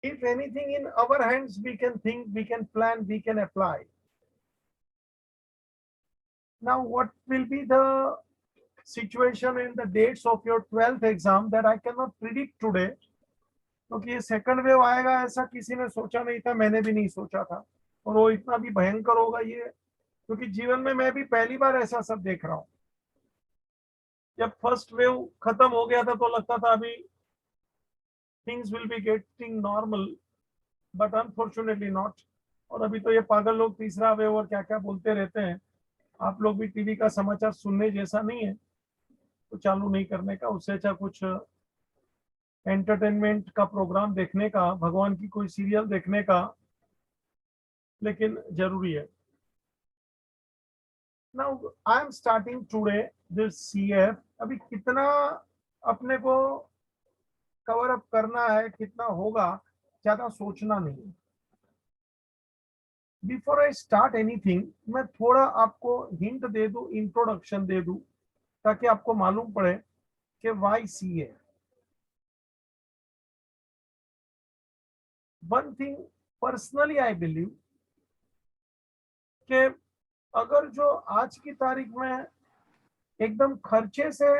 If anything in our hands, we can think, we can plan, we can apply. Now, what will be the situation in the dates of your 12th exam that I cannot predict today, क्योंकि ये second wave आएगा ऐसा किसी ने सोचा नहीं था, मैंने भी नहीं सोचा था, और वो इतना भी भयंकर होगा ये, क्योंकि जीवन में मैं भी पहली बार ऐसा सब देख रहा हूँ। जब फर्स्ट वेव खत्म हो गया था तो लगता था अभी things will be getting normal, but unfortunately not. और अभी तो ये पागल लोग तीसरा वेव और क्या क्या बोलते रहते हैं। आप लोग भी टीवी का समाचार सुनने जैसा नहीं है तो चालू नहीं करने का, उससे अच्छा कुछ एंटरटेनमेंट का प्रोग्राम देखने का, भगवान की कोई सीरियल देखने का, लेकिन जरूरी है। Now I am starting today this CF. अभी कितना अपने को कवर अप करना है, कितना होगा, ज्यादा सोचना नहीं। बिफोर आई स्टार्ट एनीथिंग, मैं थोड़ा आपको हिंट दे दूं, इंट्रोडक्शन दे दूं, ताकि आपको मालूम पड़े कि why CA. One thing personally I believe कि अगर जो आज की तारीख में एकदम खर्चे से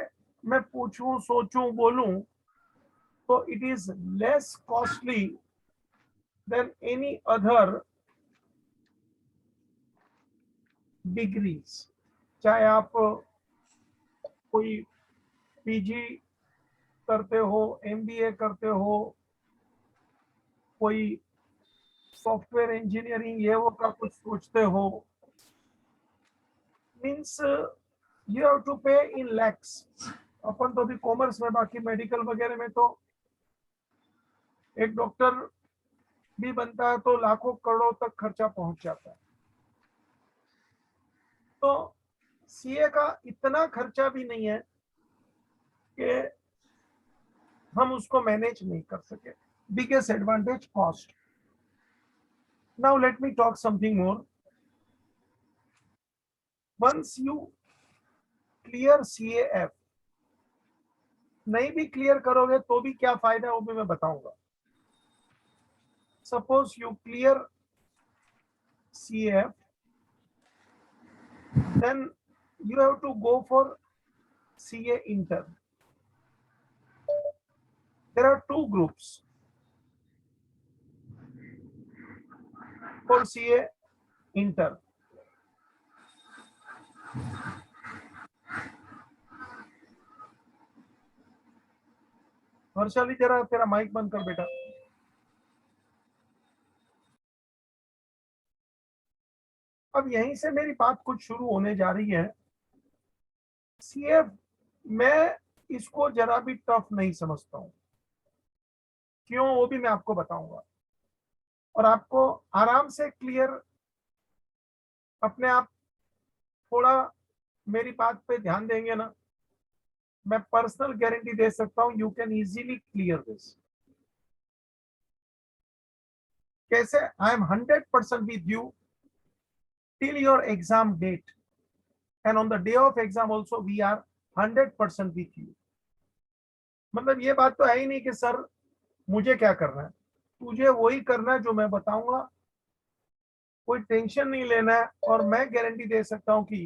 मैं पूछूं, सोचूं, बोलूं, तो it is less costly than any other degrees. चाहे आप कोई पीजी करते हो, एमबीए करते हो, कोई सॉफ्टवेयर इंजीनियरिंग ये वो का कुछ सोचते हो, मीन्स यू हैव टू पे इन लैक्स। अपन तो अभी कॉमर्स में, बाकी मेडिकल वगैरह में तो एक डॉक्टर भी बनता है तो लाखों करोड़ों तक खर्चा पहुंच जाता है। तो सीए का इतना खर्चा भी नहीं है कि हम उसको मैनेज नहीं कर सके। Biggest advantage cost. Now let me talk something more. Once you clear CAF, नहीं भी क्लियर करोगे तो भी क्या फायदा है वो भी मैं बताऊंगा। Suppose you clear CAF, then you have to go for CA intern. There are two groups for CA intern. Harshali जरा तेरा माइक बंद कर बेटा। अब यहीं से मेरी बात कुछ शुरू होने जा रही है। सीए मैं इसको जरा भी टफ नहीं समझता हूं, क्यों वो भी मैं आपको बताऊंगा, और आपको आराम से क्लियर अपने आप थोड़ा मेरी बात पे ध्यान देंगे ना, मैं पर्सनल गारंटी दे सकता हूं you can easily clear this. कैसे? I am 100% with you till your exam date, and on the day of exam also we are 100% with you। मतलब ये बात तो है ही नहीं कि सर मुझे क्या करना है, तुझे वही करना है जो मैं बताऊंगा, कोई टेंशन नहीं लेना है। और मैं गारंटी दे सकता हूं कि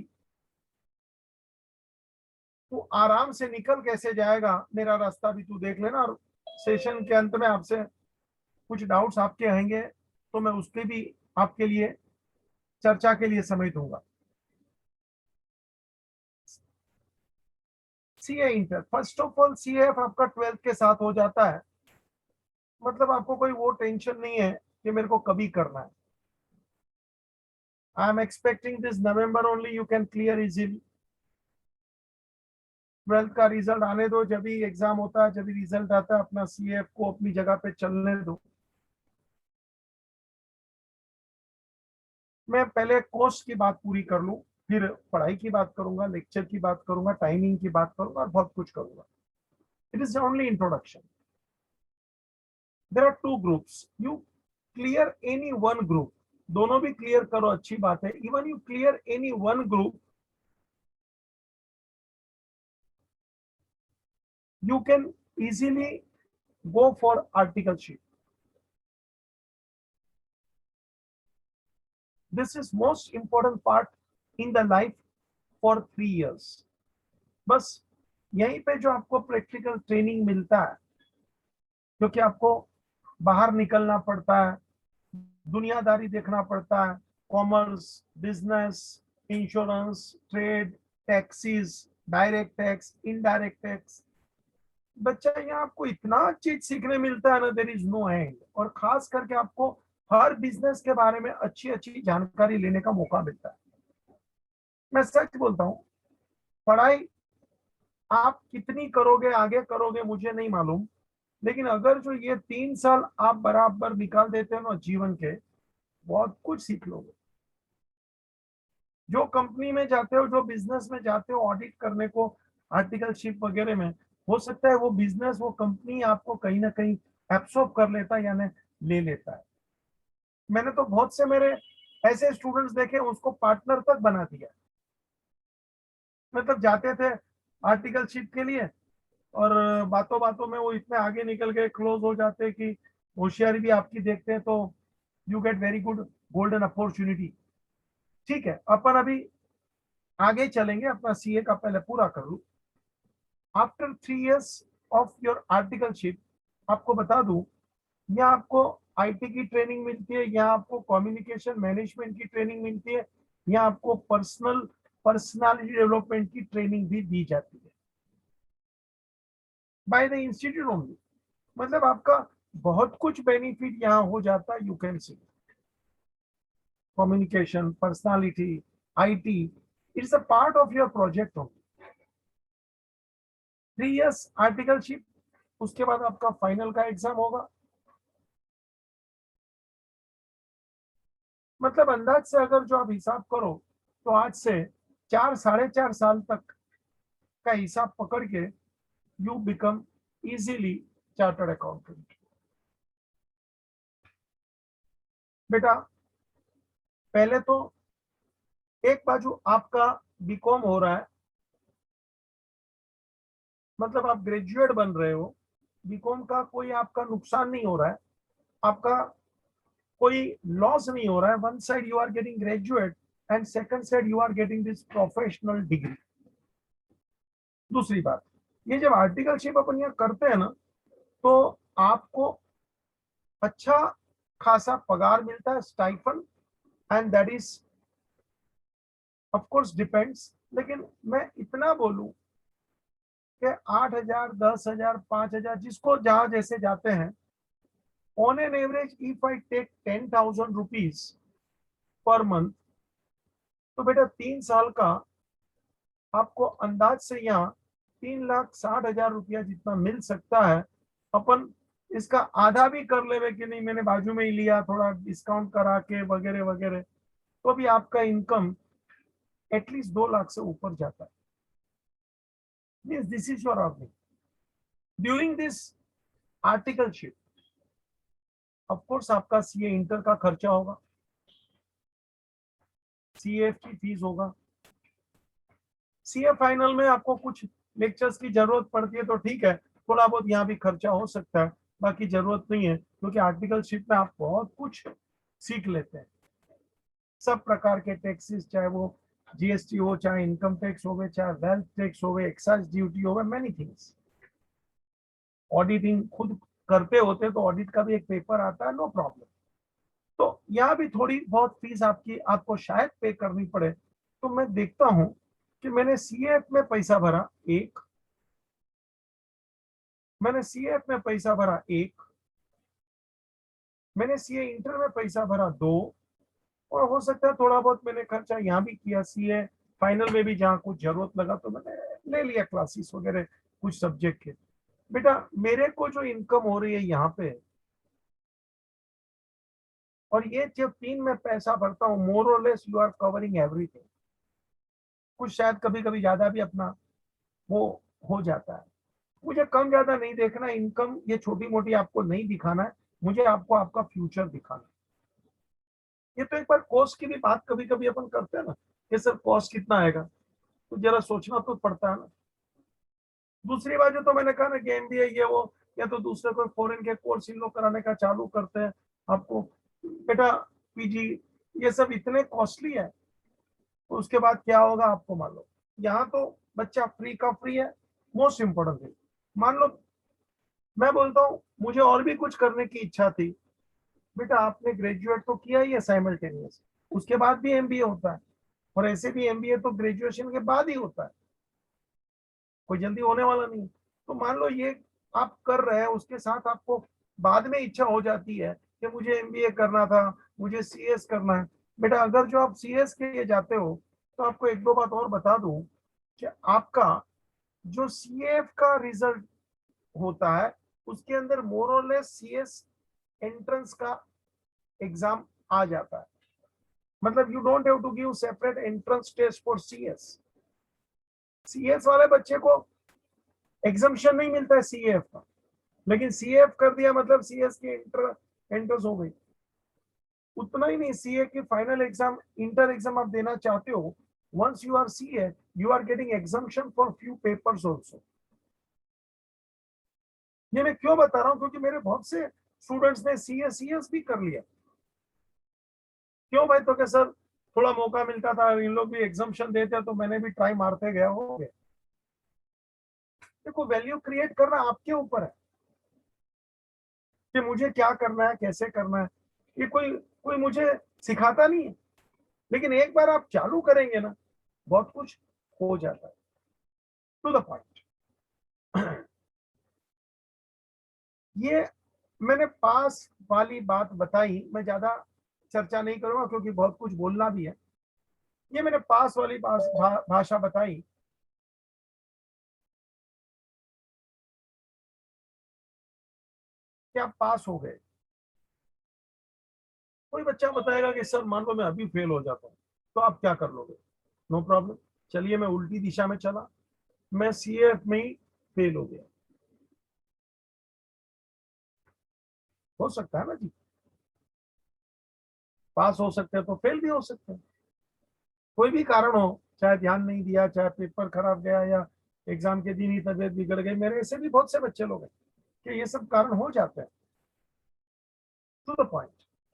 तू आराम से निकल कैसे जाएगा, मेरा रास्ता भी तू देख लेना। और सेशन के अंत में आपसे कुछ डाउट्स आपके आएंगे तो मैं उसके भी आपके लिए चर्चा के लिए समय दूंगा। CA inter, first of all CF आपका 12th के साथ हो जाता है, मतलब आपको कोई वो टेंशन नहीं है कि मेरे को कभी करना है। I am expecting this November only you can clear easily. 12th का रिजल्ट आने दो, जब भी एग्जाम होता है, जब भी रिजल्ट आता है, अपना सीएफ को अपनी जगह पे चलने दो। मैं पहले कोर्स की बात पूरी कर लूं, फिर पढ़ाई की बात करूंगा, लेक्चर की बात करूंगा, टाइमिंग की बात करूंगा, और बहुत कुछ करूंगा। It is only introduction. There are two groups, you clear any one group, दोनों भी क्लियर करो, अच्छी बात है। Even you clear any one group, you can easily go for articleship। This is most important part in the life for 3 years। बस यहीं पे जो आपको प्रैक्टिकल ट्रेनिंग मिलता है, क्योंकि आपको बाहर निकलना पड़ता है, दुनियादारी देखना पड़ता है, commerce, business, insurance, trade, taxis, direct tax, indirect tax. बच्चा यहाँ आपको इतना चीज सीखने मिलता है ना, देयर इज नो एंड। और खास करके आपको हर बिजनेस के बारे में अच्छी अच्छी जानकारी लेने का मौका मिलता है। मैं सच बोलता हूँ, पढ़ाई आप कितनी करोगे, आगे करोगे, मुझे नहीं मालूम, लेकिन अगर जो ये 3 साल आप बराबर निकाल देते हो ना जीवन के, बहुत कुछ सीख लोगे। जो कंपनी में जाते हो, जो बिजनेस में जाते हो ऑडिट करने को, आर्टिकलशिप वगैरह में, हो सकता है वो बिजनेस, वो कंपनी आपको कहीं ना कहीं एब्सॉर्ब कर लेता है, यानी ले लेता है। मैंने तो बहुत से मेरे ऐसे स्टूडेंट्स देखे, उसको पार्टनर तक बना दिया। मतलब जाते थे आर्टिकलशिप के लिए, और बातों बातों में वो इतने आगे निकल गए, क्लोज हो जाते कि होशियारी भी आपकी देखते हैं, तो you get very good golden opportunity. ठीक है, अपन अभी आगे चलेंगे, अपना सीए का पहले पूरा कर लूं। After 3 years of your articleship, आपको बता दूं, यहाँ आपको आईटी की ट्रेनिंग मिलती है, यहाँ आपको कम्युनिकेशन मैनेजमेंट की ट्रेनिंग मिलती है, यहाँ आपको पर्सनालिटी डेवलपमेंट की ट्रेनिंग भी दी जाती है बाय द इंस्टीट्यूट ओनली। मतलब आपका बहुत कुछ बेनिफिट यहाँ हो जाता है। You can see communication, personality, IT, it's a part of your project only. 3 years articleship, उसके बाद आपका फाइनल का एग्जाम होगा। मतलब अंदाज से अगर जो आप हिसाब करो, तो आज से 4 साढ़े 4 साल तक का हिसाब पकड़ के you become easily chartered accountant. बेटा पहले तो एक बाजू आपका बीकॉम हो रहा है, मतलब आप ग्रेजुएट बन रहे हो, बीकॉम का कोई आपका नुकसान नहीं हो रहा है, आपका कोई लॉस नहीं हो रहा है। One side you are getting graduate, and second side you are getting this professional degree. दूसरी बात, ये जब आर्टिकलशिप अपन यहाँ करते हैं ना, तो आपको अच्छा खासा पगार मिलता है, stipend, and that is of course depends. लेकिन मैं इतना बोलूं कि 8,000, 10,000, 5,000, जिसको जहां जैसे जाते हैं, on an average if I take 10,000 rupees per month, तो बेटा 3 साल का आपको अंदाज से यहाँ 3,60,000 रुपया जितना मिल सकता है। अपन इसका आधा भी कर लेवे कि नहीं, मैंने बाजू में ही लिया थोड़ा डिस्काउंट करा के वगैरह वगैरह, तो भी आपका इनकम एटलीस्ट 2 लाख से ऊपर जाता है। Means this is your earning during this articleship. Of course आपका सीए इंटर का खर्चा होगा, सीए की फीस होगा, सीए फाइनल में आपको कुछ लेक्चर्स की जरूरत पड़ती है, तो ठीक है, थोड़ा बहुत यहाँ भी खर्चा हो सकता है, बाकी जरूरत नहीं है, क्योंकि आर्टिकलशिप में आप बहुत कुछ सीख लेते हैं। सब प्रकार के टैक्सेस, चाहे वो जीएसटी हो, चाहे इनकम टैक्स हो, चाहे वेल्थ टैक्स हो, एक्साइज ड्यूटी हो, मैनी थिंग्स। ऑडिटिंग खुद करते होते तो ऑडिट का भी एक पेपर आता है, नो प्रॉब्लम। तो यहाँ भी थोड़ी बहुत फीस आपकी आपको शायद पे करनी पड़े। तो मैं देखता हूं कि मैंने सीएफ में पैसा भरा एक, मैंने सीएफ में पैसा भरा एक, मैंने सीए इंटर में पैसा भरा दो, और हो सकता है थोड़ा बहुत मैंने खर्चा यहाँ भी किया सीए फाइनल में भी, जहाँ कुछ जरूरत लगा तो मैंने ले लिया क्लासेस वगैरह कुछ सब्जेक्ट के। बेटा मेरे को जो इनकम हो रही है यहाँ पे, और ये जब 3 में पैसा भरता हूँ, मोर और less you are covering everything. कुछ शायद कभी कभी ज्यादा भी अपना वो हो जाता है। मुझे कम ज्यादा नहीं देखना, इनकम ये छोटी मोटी आपको नहीं दिखाना है, मुझे आपको आपका फ्यूचर दिखाना है। ये तो एक बार कॉस्ट की भी बात कभी कभी अपन करते हैं ना, कि सर कॉस्ट कितना आएगा, तो जरा सोचना तो पड़ता है ना। दूसरी बात जो तो मैंने कहा ना कि एमबीए ये वो, या तो दूसरे कोई फॉरेन के कोर्स इन लोग कराने का चालू करते हैं आपको। बेटा पीजी ये सब इतने कॉस्टली है, तो उसके बाद क्या होगा आपको मालूम। यहाँ तो बच्चा फ्री का फ्री है। मोस्ट इंपॉर्टेंट थिंग, मान लो मैं बोलता हूँ मुझे और भी कुछ करने की इच्छा थी, बेटा आपने ग्रेजुएट तो किया ही है साइमल्टेनियस, उसके बाद भी एमबीए होता है, और ऐसे भी एमबीए तो ग्रेजुएशन के बाद ही होता है, कोई जल्दी होने वाला नहीं। तो मान लो ये आप कर रहे हैं, उसके साथ आपको बाद में इच्छा हो जाती है कि मुझे एमबीए करना था, मुझे सीएस करना है। बेटा अगर जो आप सीएस के लिए जाते हो, तो आपको एक दो बात और बता दूं कि आपका जो सीएफ का रिजल्ट होता है, उसके अंदर मोर और लेस सीएस एंट्रेंस का एग्जाम आ जाता है। मतलब you don't have to give separate entrance test for CS. CS वाले बच्चे को एग्जामिशन नहीं मिलता है सीएफ का, लेकिन सीएफ कर दिया मतलब सीएस की एंट्रेंस हो गई। उतना ही नहीं, सीए की फाइनल एग्जाम, इंटर एग्जाम आप देना चाहते हो, once you are CA, you are getting exemption for few papers also। ये मैं क्यों बता रहा हूं, क्योंकि मेरे बहुत से स्टूडेंट्स ने सीए सीएस भी कर लिया। क्यों भाई, तो क्या सर थोड़ा मौका मिलता था, इन लोग भी एग्जामिशन देते, तो मैंने भी ट्राई मारते गया, हो गया। देखो वैल्यू क्रिएट करना आपके ऊपर है कि मुझे क्या करना है, कैसे करना है। ये कोई कोई मुझे सिखाता नहीं है, लेकिन एक बार आप चालू करेंगे ना, बहुत कुछ हो जाता है। टू द पॉइंट, ये मैंने पास वाली बात बताई, मैं ज्यादा चर्चा नहीं करूंगा क्योंकि बहुत कुछ बोलना भी है। ये मैंने पास वाली भाषा बताई कि आप पास हो गए। कोई बच्चा बताएगा कि सर मान लो मैं अभी फेल हो जाता हूँ, तो आप क्या कर लोगे। नो प्रॉब्लम, चलिए मैं उल्टी दिशा में चला, मैं सीएफ में ही फेल हो गया। हो सकता है ना जी, पास हो सकते हैं तो फेल भी हो सकते हैं, कोई भी कारण हो, चाहे ध्यान नहीं दिया, चाहे पेपर खराब गया, या एग्जाम के दिन ही तबीयत बिगड़ गई। मेरे ऐसे भी बहुत से बच्चे लोग हैं कि ये सब कारण हो जाते हैं। टू द पॉइंट,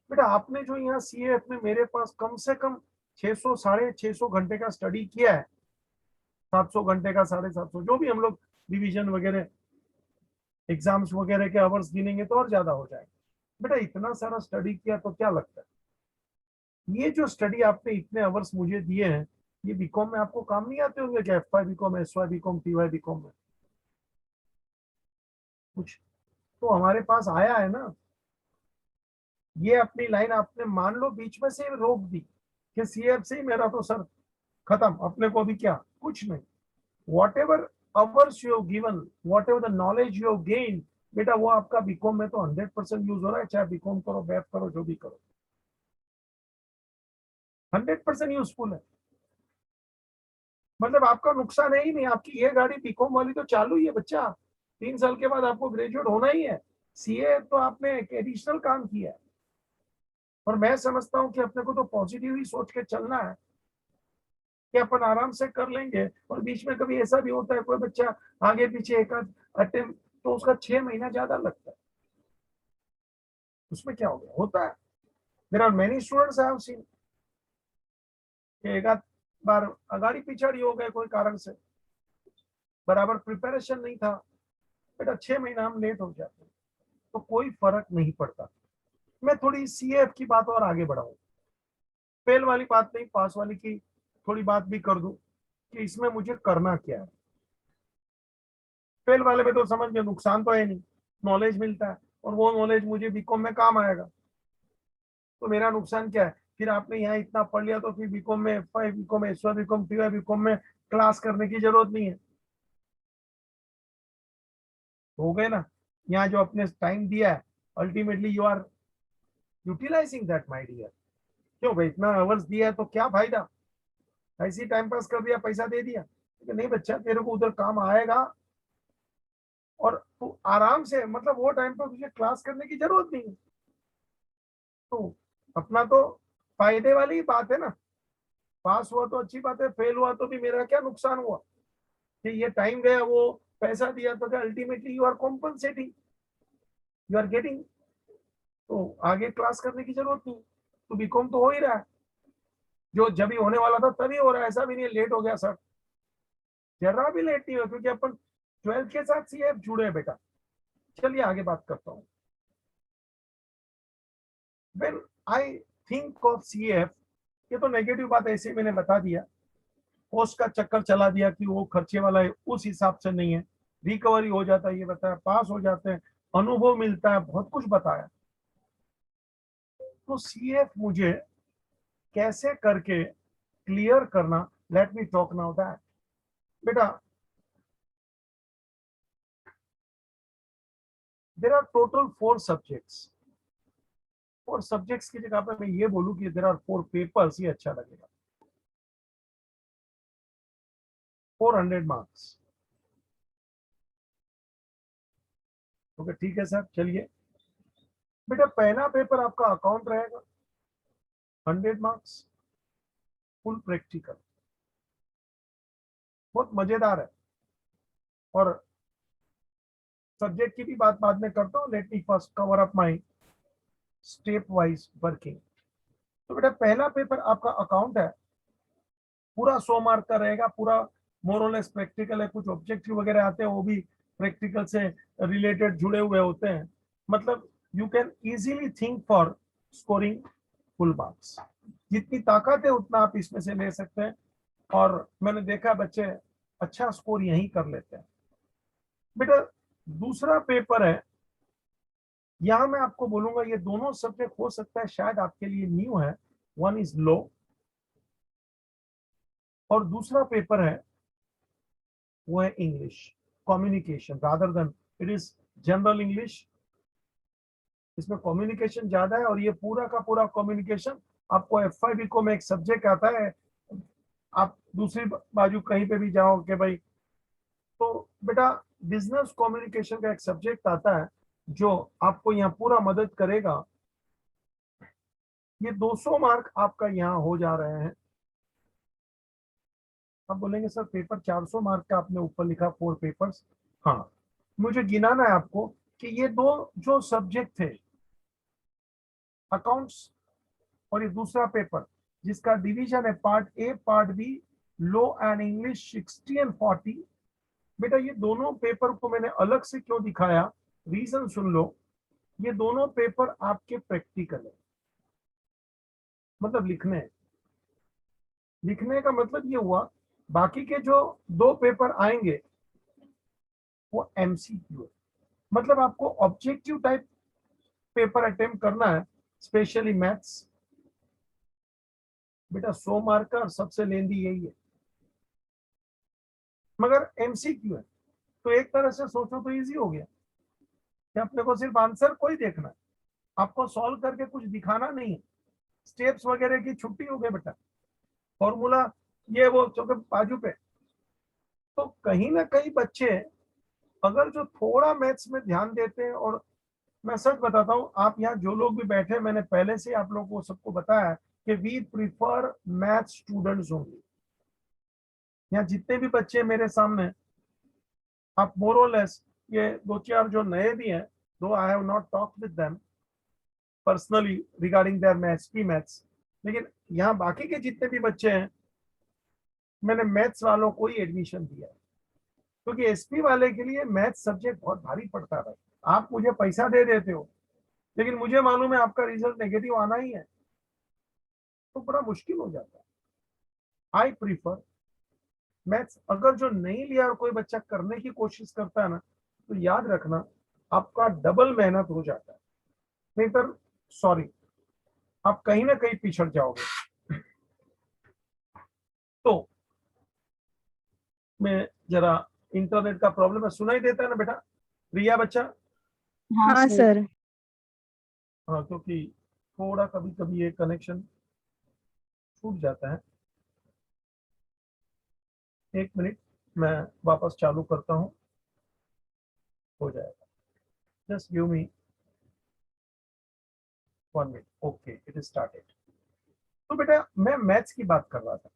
बेटा आपने जो यहाँ सीएफ में मेरे पास कम से कम 600 650 घंटे का स्टडी किया है, 700 घंटे का, 750, जो भी हम लोग रिवीजन वगैरह एग्जाम्स वगैरह के आवर्स गिनेंगे तो और ज्यादा हो जाएगा। बेटा इतना सारा स्टडी किया तो क्या लगता है, ये जो स्टडी आपने इतने आवर्स मुझे दिए हैं, ये बीकॉम में आपको काम नहीं आते होंगे क्या, F Y BCom, S Y BCom, T Y BCom में कुछ तो हमारे पास आया है ना। ये अपनी लाइन आपने मान लो बीच में से रोक दी कि सीएफ से ही मेरा तो सर खत्म, अपने को भी क्या कुछ नहीं। Whatever hours you have given, whatever the knowledge you have gain, बेटा वो आपका बीकॉम में तो 100% यूज हो रहा है, चाहे बीकॉम करो, बैफ करो, जो भी करो, 100% यूजफुल है। मतलब आपका नुकसान है ही नहीं, आपकी ये गाड़ी बीकॉम वाली तो चालू ही है बच्चा, 3 साल के बाद आपको ग्रेजुएट होना ही है। सीए तो आपने एक एडिशनल काम किया है। और मैं समझता हूँ कि अपने को तो पॉजिटिव ही सोच के चलना है कि अपन आराम से कर लेंगे। और बीच में कभी ऐसा भी होता है, कोई बच्चा आगे पीछे एक आध अटेम्प्ट, तो उसका 6 महीना ज्यादा लगता है, उसमें क्या हो गया, होता है। There are many students I have seen कि एक आध बार अगाड़ी पिछाड़ी हो गए कोई कारण से, बराबर प्रिपरेशन नहीं था, बेटा 6 महीना हम लेट हो जाते हैं, तो कोई फर्क नहीं पड़ता। मैं थोड़ी सीएफ की बात और आगे बढ़ाऊं, फेल वाली बात नहीं, पास वाली की थोड़ी बात भी कर दूं कि इसमें मुझे करना क्या है। फेल वाले में तो समझ में नुकसान तो है नहीं, नॉलेज मिलता है, और वो नॉलेज मुझे बीकॉम में काम आएगा। तो मेरा नुकसान क्या है, फिर आपने यहाँ इतना पढ़ लिया तो फिर बीकॉम में F Y BCom, S Y BCom, T Y BCom में क्लास करने की जरूरत नहीं है। हो गए ना, यहाँ जो अपने टाइम दिया है, ultimately you are utilising that my dear. क्यों भाई इतना आवर्स दिया है तो क्या फायदा, ऐसे ही टाइम पास कर दिया, पैसा दे दिया। नहीं बच्चा, तेरे को उधर काम आएगा, और तू आराम से, मतलब वो टाइम पर तुझे क्लास करने की जरूरत नहीं है। तो अपना तो फायदे वाली ही बात है ना, पास हुआ तो अच्छी बात है, फेल हुआ तो भी मेरा क्या नुकसान हुआ कि ये टाइम गया, वो पैसा दिया, तो क्या ultimately you are compensating, you are getting. तो आगे क्लास करने की जरूरत नहीं। तो बीकॉम तो हो ही रहा है, जो जब भी होने वाला था तभी हो रहा है, ऐसा भी नहीं लेट हो गया सर, जरा भी लेट नहीं हुआ, क्योंकि अपन 12 के साथ सीएफ जुड़े हैं बेटा। चलिए आगे बात करता हूँ। When I think of CF, ये तो नेगेटिव बात ऐसे मैंने बता दिया, पोस्ट का चक्कर चला दिया कि वो खर्चे वाला है, उस हिसाब से नहीं है, रिकवरी हो जाता है ये बताया, पास हो जाते हैं, अनुभव मिलता है, बहुत कुछ बताया। तो सीएफ मुझे कैसे करके क्लियर करना, let me talk now that. बेटा there are total 4 subjects, 4 subjects की जगह पर मैं ये बोलूं कि देर आर 4 पेपर्स, ये अच्छा लगेगा। 400 मार्क्स। ओके ठीक है सर, चलिए बेटा पहला पेपर आपका अकाउंट रहेगा, 100 मार्क्स, फुल प्रैक्टिकल, बहुत मजेदार है। और सब्जेक्ट की भी बात बाद में करता हूँ, let me first cover up my step wise working. तो बेटा पहला पेपर आपका अकाउंट है, पूरा 100 मार्क का रहेगा, पूरा मोरलेस प्रैक्टिकल है, कुछ ऑब्जेक्टिव वगैरह आते हैं वो भी प्रैक्टिकल से रिलेटेड जुड़े हुए होते हैं, मतलब you can easily think for scoring full marks. जितनी ताकत है उतना आप इसमें से ले सकते हैं, और मैंने देखा बच्चे अच्छा स्कोर यहीं कर लेते हैं। बेटा दूसरा पेपर है, यहां मैं आपको बोलूंगा ये दोनों सब्जेक्ट हो सकता है शायद आपके लिए न्यू है, वन इज लॉ और दूसरा पेपर है वो है English communication, rather than it is general English. इसमें कम्युनिकेशन ज्यादा है, और ये पूरा का पूरा कम्युनिकेशन आपको FIB को में एक सब्जेक्ट आता है, आप दूसरी बाजू कहीं पे भी जाओ कि भाई, तो बेटा बिजनेस कम्युनिकेशन का एक सब्जेक्ट आता है जो आपको यहाँ पूरा मदद करेगा। ये 200 मार्क आपका यहाँ हो जा रहे हैं। आप बोलेंगे सर पेपर 400 मार्क का आपने ऊपर लिखा 4 पेपर्स, हाँ मुझे गिनाना है आपको कि ये दो जो सब्जेक्ट थे, अकाउंट्स और ये दूसरा पेपर जिसका डिवीजन है part A part B, law and English 60 and 40। बेटा ये दोनों पेपर को मैंने अलग से क्यों दिखाया, रीजन सुन लो। ये दोनों पेपर आपके प्रैक्टिकल है, मतलब लिखने हैं। लिखने का मतलब ये हुआ, बाकी के जो 2 पेपर आएंगे वो MCQ है, मतलब आपको ऑब्जेक्टिव टाइप पेपर अटेम्प्ट करना है, स्पेशली मैथ्स। बेटा 100 मार्क का सबसे लेंदी यही है, मगर MCQ है, तो एक तरह से सोचो तो इजी हो गया कि अपने को सिर्फ आंसर को ही देखना है, आपको सॉल्व करके कुछ दिखाना नहीं है, स्टेप्स वगैरह की छुट्टी हो गई बेटा, फॉर्मूला ये वो चौके बाजू पे। तो कहीं ना कहीं बच्चे अगर जो थोड़ा मैथ्स में ध्यान देते हैं, और मैं सच बताता हूँ, आप यहाँ जो लोग भी बैठे, मैंने पहले से आप लोगों को सबको बताया कि we prefer math students only. यहाँ जितने भी बच्चे मेरे सामने, आप मोर और लेस, ये 2-4 जो नए भी हैं, दो I have not talk with them personally regarding their maths P maths, लेकिन यहाँ बाकी के जितने भी बच्चे हैं मैंने मैथ्स वालों को ही एडमिशन दिया है, क्योंकि SP वाले के लिए मैथ्स सब्जेक्ट बहुत भारी पड़ता है। आप मुझे पैसा दे देते हो, लेकिन मुझे मालूम है आपका रिजल्ट नेगेटिव आना ही है, तो बड़ा मुश्किल हो जाता है। आई प्रीफर मैथ्स, अगर जो नहीं लिया और कोई बच्चा करने की कोशिश करता है ना, तो याद रखना आपका डबल मेहनत हो जाता है, नहीं तो सॉरी आप कहीं ना कहीं पिछड़ जाओगे। तो मैं जरा, इंटरनेट का प्रॉब्लम है, सुनाई देता है ना बेटा रिया बच्चा? हाँ हाँ सर। सर। हाँ, क्योंकि थोड़ा कभी कभी ये कनेक्शन छूट जाता है। 1 मिनट, मैं वापस चालू करता हूँ, हो जाएगा, just give me 1 minute. Okay it is started. तो बेटा मैं मैथ्स की बात कर रहा था,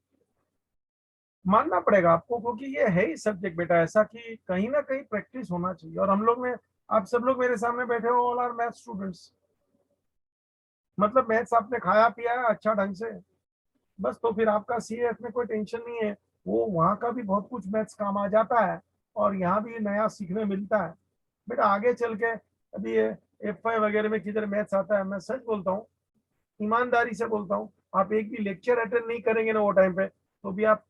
मानना पड़ेगा आपको, क्योंकि ये है ही सब्जेक्ट बेटा ऐसा कि कहीं ना कहीं प्रैक्टिस होना चाहिए, और हम लोग में, आप सब लोग मेरे सामने बैठे हो, ऑल आर मैथ स्टूडेंट्स। मतलब मैथ्स आपने खाया पिया है अच्छा ढंग से, बस तो फिर आपका सीएफ में कोई टेंशन नहीं है। वो वहाँ का भी बहुत कुछ मैथ्स काम आ जाता है और यहाँ भी नया सीखने मिलता है। बेटा आगे चल के अभी ये F5 वगैरह में किधर मैथ्स आता है, मैं सच बोलता हूँ, ईमानदारी से बोलता हूँ, आप एक भी लेक्चर अटेंड नहीं करेंगे ना वो टाइम पे, तो भी आप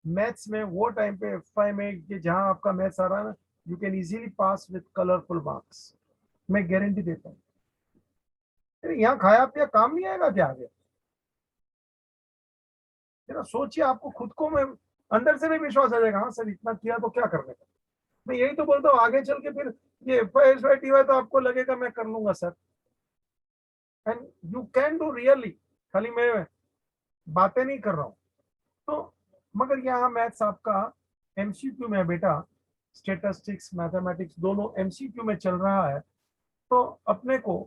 मैथ्स में वो टाइम पे F5 में कि जहाँ आपका मैथ्स आ रहा है ना, you can easily pass with colourful marks, मैं गारंटी देता हूँ। यहाँ खाया पिया काम नहीं आएगा क्या आगे? जरा सोचिए, आपको खुद को मैं अंदर से नहीं विश्वास आ जाएगा, हाँ सर इतना किया तो क्या करने का। मैं यही तो बोलता हूँ, आगे चल के फिर ये FY तो आपको लगेगा मैं कर लूंगा sir, and you can do really. खाली मैं बातें नहीं कर रहा हूँ तो, मगर यहाँ मैथ्स आपका एमसीक्यू में है बेटा, स्टेटिस्टिक्स मैथमेटिक्स दोनों एमसीक्यू में चल रहा है। तो अपने को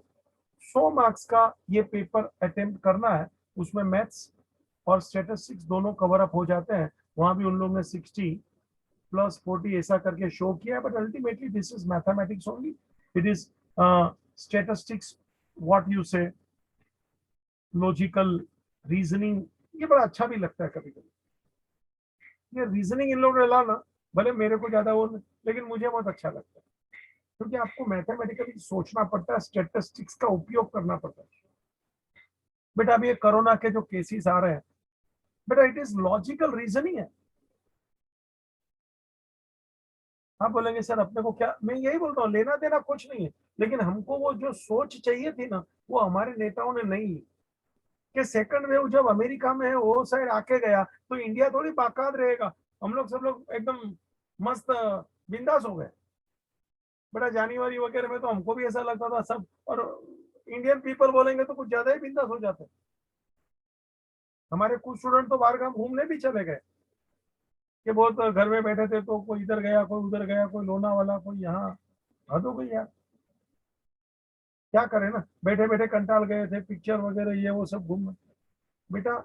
100 मार्क्स का ये पेपर अटेम्प्ट करना है, उसमें मैथ्स और स्टेटिस्टिक्स दोनों कवर अप हो जाते हैं। वहां भी उन लोगों ने 60 प्लस 40 ऐसा करके शो किया है, but ultimately this is mathematics only, it is statistics, what you से, लॉजिकल रीजनिंग। ये बड़ा अच्छा भी लगता है कभी कभी, ये रीजनिंग इन लोगों ने लाना, भले मेरे को ज्यादा वो, लेकिन मुझे बहुत अच्छा लगता है, क्योंकि आपको मैथमेटिकली सोचना पड़ता है, स्टेटिस्टिक्स का उपयोग करना पड़ता है। बेटा अभी ये कोरोना के जो केसेस आ रहे हैं, बेटा इट इज लॉजिकल रीजनिंग है। आप बोलेंगे सर अपने को क्या, मैं यही बोलता हूँ लेना देना कुछ नहीं है, लेकिन हमको वो जो सोच चाहिए थी ना, वो हमारे नेताओं ने नहीं ली। कि सेकंड वेव जब अमेरिका में है वो साइड आके गया तो इंडिया थोड़ी बाकात रहेगा, हम लोग सब लोग एकदम मस्त बिंदास हो गए। बेटा जनवरी वगैरह में तो हमको भी ऐसा लगता था सब, और इंडियन पीपल बोलेंगे तो कुछ ज्यादा ही बिंदास हो जाते। हमारे कुछ स्टूडेंट तो बाहर घूमने भी चले गए, कि बहुत घर में बैठे थे तो कोई इधर गया कोई उधर गया, कोई लोनावाला कोई यहाँ। हद हो गई यार, क्या करें ना, बैठे बैठे कंटाल गए थे, पिक्चर वगैरह ये वो सब घूम। बेटा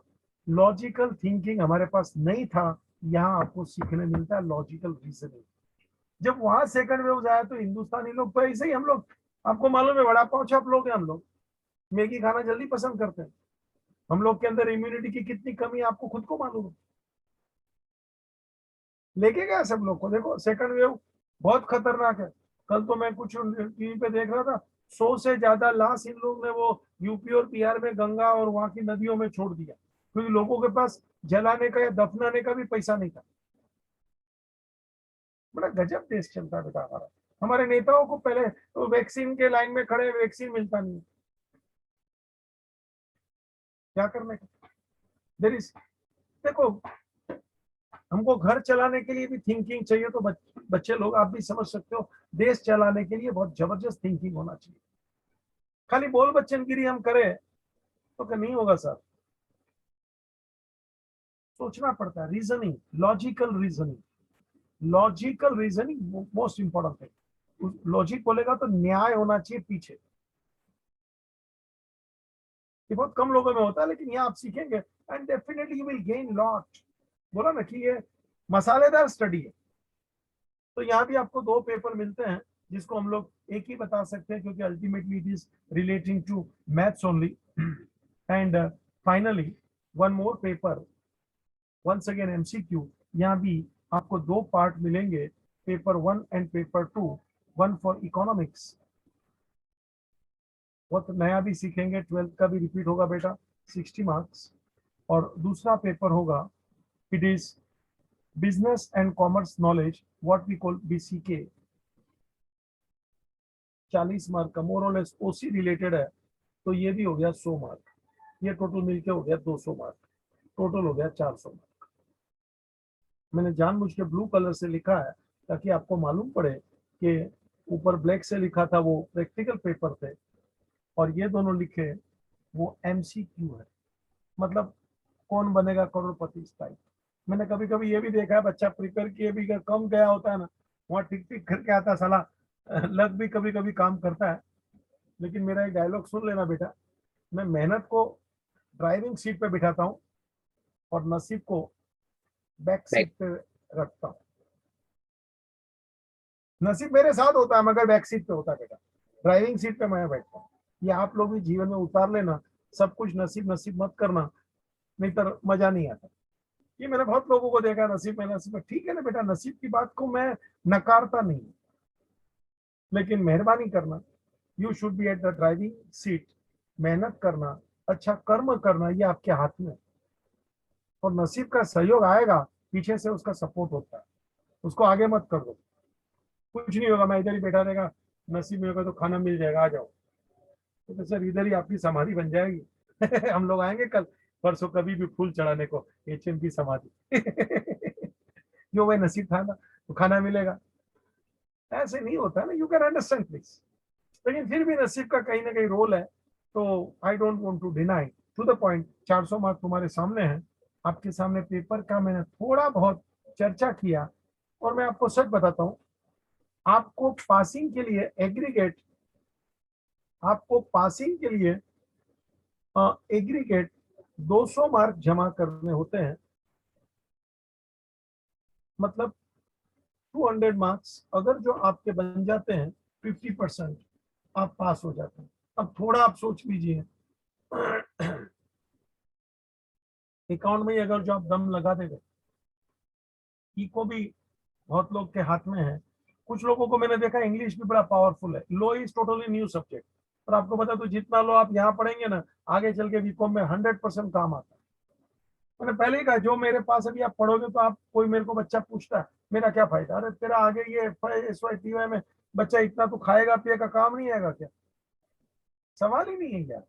लॉजिकल थिंकिंग हमारे पास नहीं था, यहाँ आपको सीखने मिलता है लॉजिकल रीजनिंग। जब वहां सेकंड वेव आया तो हिंदुस्तानी लोग तो ऐसे ही, हम लोग आपको मालूम है बड़ा पाव छाप लोग हैं हम लोग, मैगी खाना जल्दी पसंद करते हैं। हम लोग के अंदर इम्यूनिटी की कितनी कमी है आपको खुद को मालूम है। लेके गया सब लोग को, देखो सेकंड वेव बहुत खतरनाक है। कल तो मैं कुछ टीवी पे देख रहा था, 100 से ज्यादा लाश इन लोग ने वो यूपी और बिहार में गंगा और वहां की नदियों में छोड़ दिया, क्योंकि लोगों के पास जलाने का या दफनाने का भी पैसा नहीं था। बड़ा गजब देश चलता है बेटा हमारा। हमारे नेताओं को पहले तो वैक्सीन के लाइन में खड़े, वैक्सीन मिलता नहीं, क्या करने का। देर इज, देखो हमको घर चलाने के लिए भी थिंकिंग चाहिए, तो बच्चे लोग आप भी समझ सकते हो, देश चलाने के लिए बहुत जबरदस्त थिंकिंग होना चाहिए। खाली बोल बच्चनगिरी हम करें तो नहीं होगा सर, सोचना पड़ता है, reasoning, logical reasoning, logical reasoning most important है। लॉजिक बोलेगा तो न्याय होना चाहिए पीछे, ये बहुत कम लोगों में होता है, लेकिन यहाँ आप सीखेंगे and definitely you will gain lot. बोला ना कि ये मसालेदार स्टडी है। तो यहाँ भी आपको दो पेपर मिलते हैं, जिसको हम लोग एक ही बता सकते हैं, क्योंकि ultimately it is relating to maths only. And finally one more paper, once again MCQ. यहाँ भी आपको दो पार्ट मिलेंगे, paper 1 and paper 2, one for economics, बहुत नया भी सीखेंगे, 12th का भी रिपीट होगा बेटा, 60 मार्क्स। और दूसरा पेपर होगा, it is business and commerce knowledge, what we call BCK, 40 mark का, मोर और लेस ओसी रिलेटेड है। तो ये भी हो गया 100 मार्क, ये टोटल मिलके हो गया 200 मार्क, टोटल हो गया 400 मार्क। मैंने जानबूझ के ब्लू कलर से लिखा है ताकि आपको मालूम पड़े कि ऊपर ब्लैक से लिखा था वो प्रैक्टिकल पेपर थे, और ये दोनों लिखे वो MCQ है, मतलब कौन बनेगा करोड़पति स्टाइल। मैंने कभी कभी ये भी देखा है, बच्चा प्रिपेयर किए भी कम गया होता है ना, वहाँ टिक टिक करके आता साला, लक भी कभी कभी काम करता है। लेकिन मेरा एक डायलॉग सुन लेना बेटा, मैं मेहनत को ड्राइविंग सीट पे बिठाता हूँ और नसीब को बैक सीट पे रखता हूँ। नसीब मेरे साथ होता है मगर बैक सीट पे होता है बेटा, ड्राइविंग सीट पे मैं बैठता हूँ। ये आप लोग भी जीवन में उतार लेना, सब कुछ नसीब नसीब मत करना, नहीं तो मजा नहीं आता। ये मैंने बहुत लोगों को देखा, नसीब में, ठीक है ना बेटा, नसीब की बात को मैं नकारता नहीं, लेकिन मेहरबानी करना, you should be at the driving seat. मेहनत करना, अच्छा कर्म करना, ये आपके हाथ में है। और नसीब का सहयोग आएगा, पीछे से उसका सपोर्ट होता है, उसको आगे मत कर दो। कुछ नहीं होगा, मैं इधर ही बैठा रहेगा, नसीब में होगा तो खाना मिल जाएगा, आ जाओ। तो सर इधर ही आपकी समाधि बन जाएगी। हम लोग आएंगे कल परसों कभी भी फूल चढ़ाने को, एचएम की समाधि। जो वह नसीब था ना, तो खाना मिलेगा। ऐसे नहीं होता ना, यू कैन अंडरस्टैंड प्लीज। लेकिन फिर भी नसीब का कहीं ना कहीं रोल है, तो I don't want to deny. To the point, 400 mark तुम्हारे सामने है, आपके सामने पेपर का मैंने थोड़ा बहुत चर्चा किया। और मैं आपको सच बताता हूँ, आपको पासिंग के लिए एग्रीगेट, आपको पासिंग के लिए एग्रीगेट 200 मार्क जमा करने होते हैं, मतलब 200 मार्क्स अगर जो आपके बन जाते हैं, 50% आप पास हो जाते हैं। अब थोड़ा आप सोच लीजिए, अकाउंट में ही अगर जो आप दम लगा देंगे, इको भी बहुत लोग के हाथ में है। कुछ लोगों को मैंने देखा इंग्लिश भी बड़ा पावरफुल है, लो इज टोटली न्यू सब्जेक्ट। और आपको पता तो जितना लो आप यहाँ पढ़ेंगे ना, आगे चल के बीकॉम में 100% काम आता है। मैंने पहले ही कहा, जो मेरे पास अभी आप पढ़ोगे तो आप, कोई मेरे को बच्चा पूछता है मेरा क्या फायदा, अरे तेरा आगे ये SY TY में बच्चा इतना तो खाएगा पिएगा, काम नहीं आएगा क्या? सवाल ही नहीं है यार।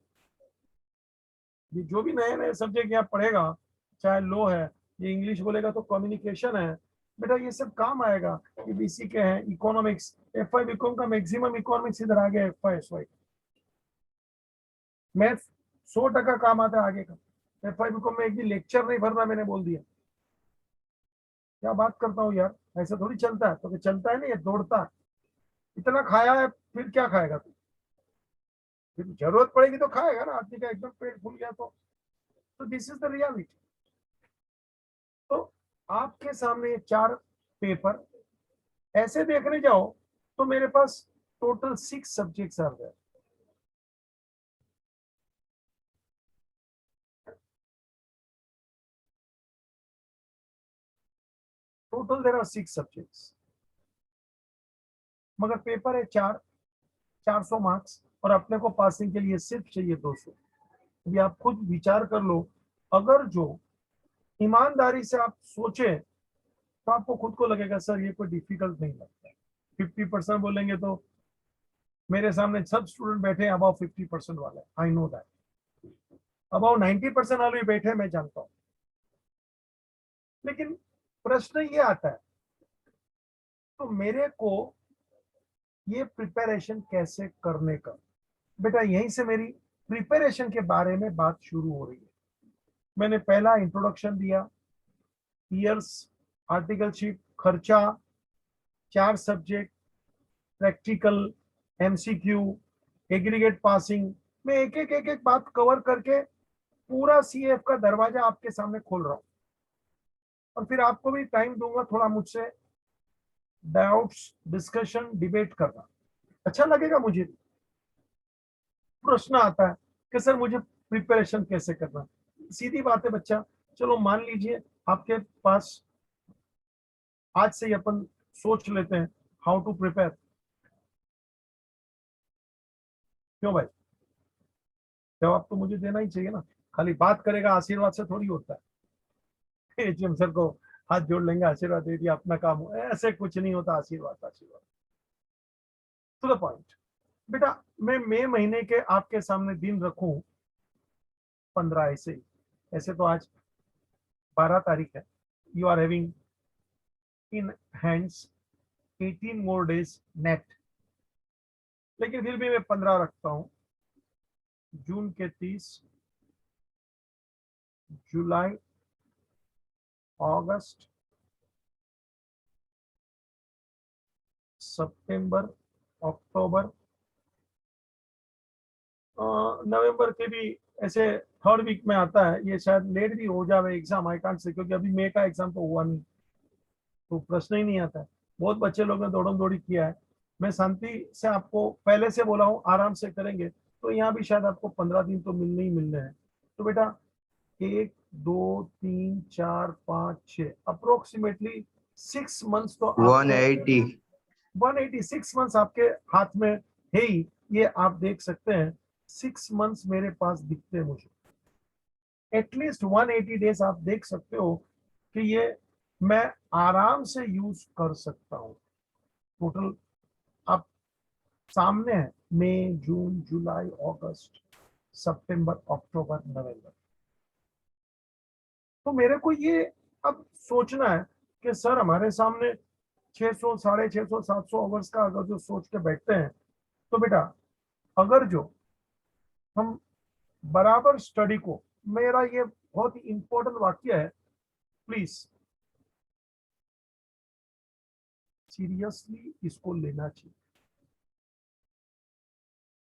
ये जो भी नए नए सब्जेक्ट यहाँ पढ़ेगा, चाहे लो है, ये इंग्लिश बोलेगा तो कम्युनिकेशन है, बेटा ये सब काम आएगा। ये BC के हैं, इकोनॉमिक्स, FY बीकॉम का मैक्सिमम इकोनॉमिक्स इधर आ गया, FY SY मैथ 100% काम आता है आगे का। FY बीकॉम में एक भी लेक्चर नहीं भरना, मैंने बोल दिया। क्या बात करता हूँ यार, ऐसा थोड़ी चलता है, तो चलता है नहीं, ये दौड़ता है। इतना खाया है, फिर क्या खाएगा तू? फिर जरूरत पड़ेगी तो खाएगा ना, आदमी का एकदम पेट फूल गया तो दिस इज द रियलिटी। तो आपके सामने ये 4 पेपर ऐसे देखने जाओ, तो मेरे पास टोटल 6 सब्जेक्ट्स आ गए। टोटल देर आर 6 सब्जेक्ट्स, मगर पेपर है 4, 400 मार्क्स, और अपने को पासिंग के लिए सिर्फ चाहिए 200। ये आप खुद विचार कर लो। अगर जो ईमानदारी से आप सोचे, तो आपको खुद को लगेगा सर ये कोई डिफिकल्ट नहीं लगता। 50% बोलेंगे तो मेरे सामने सब स्टूडेंट बैठे हैं अबाउ 50% वाले, आई नो दैट। अबाउ 90% वाले भी बैठे, मैं जानता हूँ। लेकिन प्रश्न ये आता है, तो मेरे को ये प्रिपरेशन कैसे करने का? बेटा यहीं से मेरी प्रिपरेशन के बारे में बात शुरू हो रही है। मैंने पहला इंट्रोडक्शन दिया, ईयर्स, आर्टिकलशिप, खर्चा, 4 subject, practical, MCQ, aggregate passing. मैं एक एक बात कवर करके पूरा CF का दरवाजा आपके सामने खोल रहा हूँ। और फिर आपको भी टाइम दूंगा थोड़ा मुझसे डाउट्स, डिस्कशन, डिबेट करना, अच्छा लगेगा मुझे। प्रश्न आता है कि सर मुझे प्रिपरेशन कैसे करना? सीधी बात है बच्चा, चलो मान लीजिए आपके पास, आज से ही अपन सोच लेते हैं हाउ टू प्रिपेयर। क्यों भाई? जवाब तो मुझे देना ही चाहिए ना, खाली बात करेगा आशीर्वाद से थोड़ी होता है। HM सर को हाथ जोड़ लेंगे, आशीर्वाद दे दिया, अपना काम हो, ऐसे कुछ नहीं होता। आशीर्वाद आशीर्वाद। टू द पॉइंट, बेटा मैं मई महीने के आपके सामने दिन रखूं 15, ऐसे ही, ऐसे तो आज 12 तारीख है। You are having in hands 18 more days net, लेकिन फिर भी मैं 15 रखता हूं। जून के 30, जुलाई, अगस्त, सितंबर, अक्टूबर, नवंबर के भी ऐसे 3rd वीक में आता है। ये शायद लेट भी हो जाए एग्जाम, आई कांट से, क्योंकि अभी मई का एग्जाम तो हुआ नहीं, तो प्रश्न ही नहीं आता है। बहुत बच्चे लोग ने दौड़म दौड़ी किया है। मैं शांति से आपको पहले से बोला हूँ, आराम से करेंगे तो यहाँ भी शायद आपको 15 दिन तो मिलने ही मिलने हैं। तो बेटा 1 2 3 4 5 6 अप्रोक्सीमेटली 6 मंथ्स तो आपके 180। 186 मंथ्स आपके हाथ में है ही। ये आप देख सकते हैं 6 मंथ्स मेरे पास दिखते हैं मुझे। एटलीस्ट 180 डेज आप देख सकते हो कि ये मैं आराम से यूज कर सकता हूं। टोटल आप सामने है मई जून जुलाई अगस्त सितंबर अक्टूबर नवंबर। तो मेरे को ये अब सोचना है कि सर हमारे सामने 600 650 700 आवर्स का अगर जो सोच के बैठते हैं तो बेटा अगर जो हम बराबर स्टडी को, मेरा ये बहुत ही इंपॉर्टेंट वाक्य है, प्लीज सीरियसली इसको लेना चाहिए।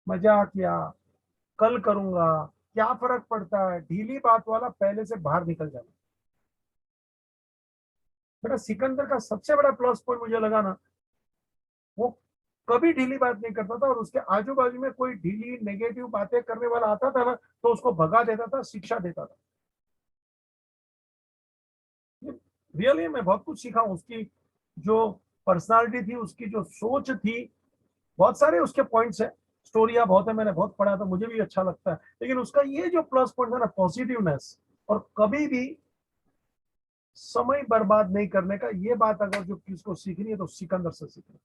मजाक या कल करूंगा क्या फर्क पड़ता है, ढीली बात वाला पहले से बाहर निकल जाना। बेटा सिकंदर का सबसे बड़ा प्लस पॉइंट मुझे लगा ना, वो कभी ढीली बात नहीं करता था और उसके आजू बाजू में कोई ढीली नेगेटिव बातें करने वाला आता था ना तो उसको भगा देता था, शिक्षा देता था। रियली मैं बहुत कुछ सीखा हूं। उसकी जो पर्सनालिटी थी, उसकी जो सोच थी, बहुत सारे उसके पॉइंट्स है, स्टोरिया बहुत है, मैंने बहुत पढ़ा था, मुझे भी अच्छा लगता है। लेकिन उसका ये जो प्लस पॉइंट है ना, पॉजिटिवनेस, और कभी भी समय बर्बाद नहीं करने का, ये बात अगर जो किसको सीखनी है तो सिकंदर से सीखना।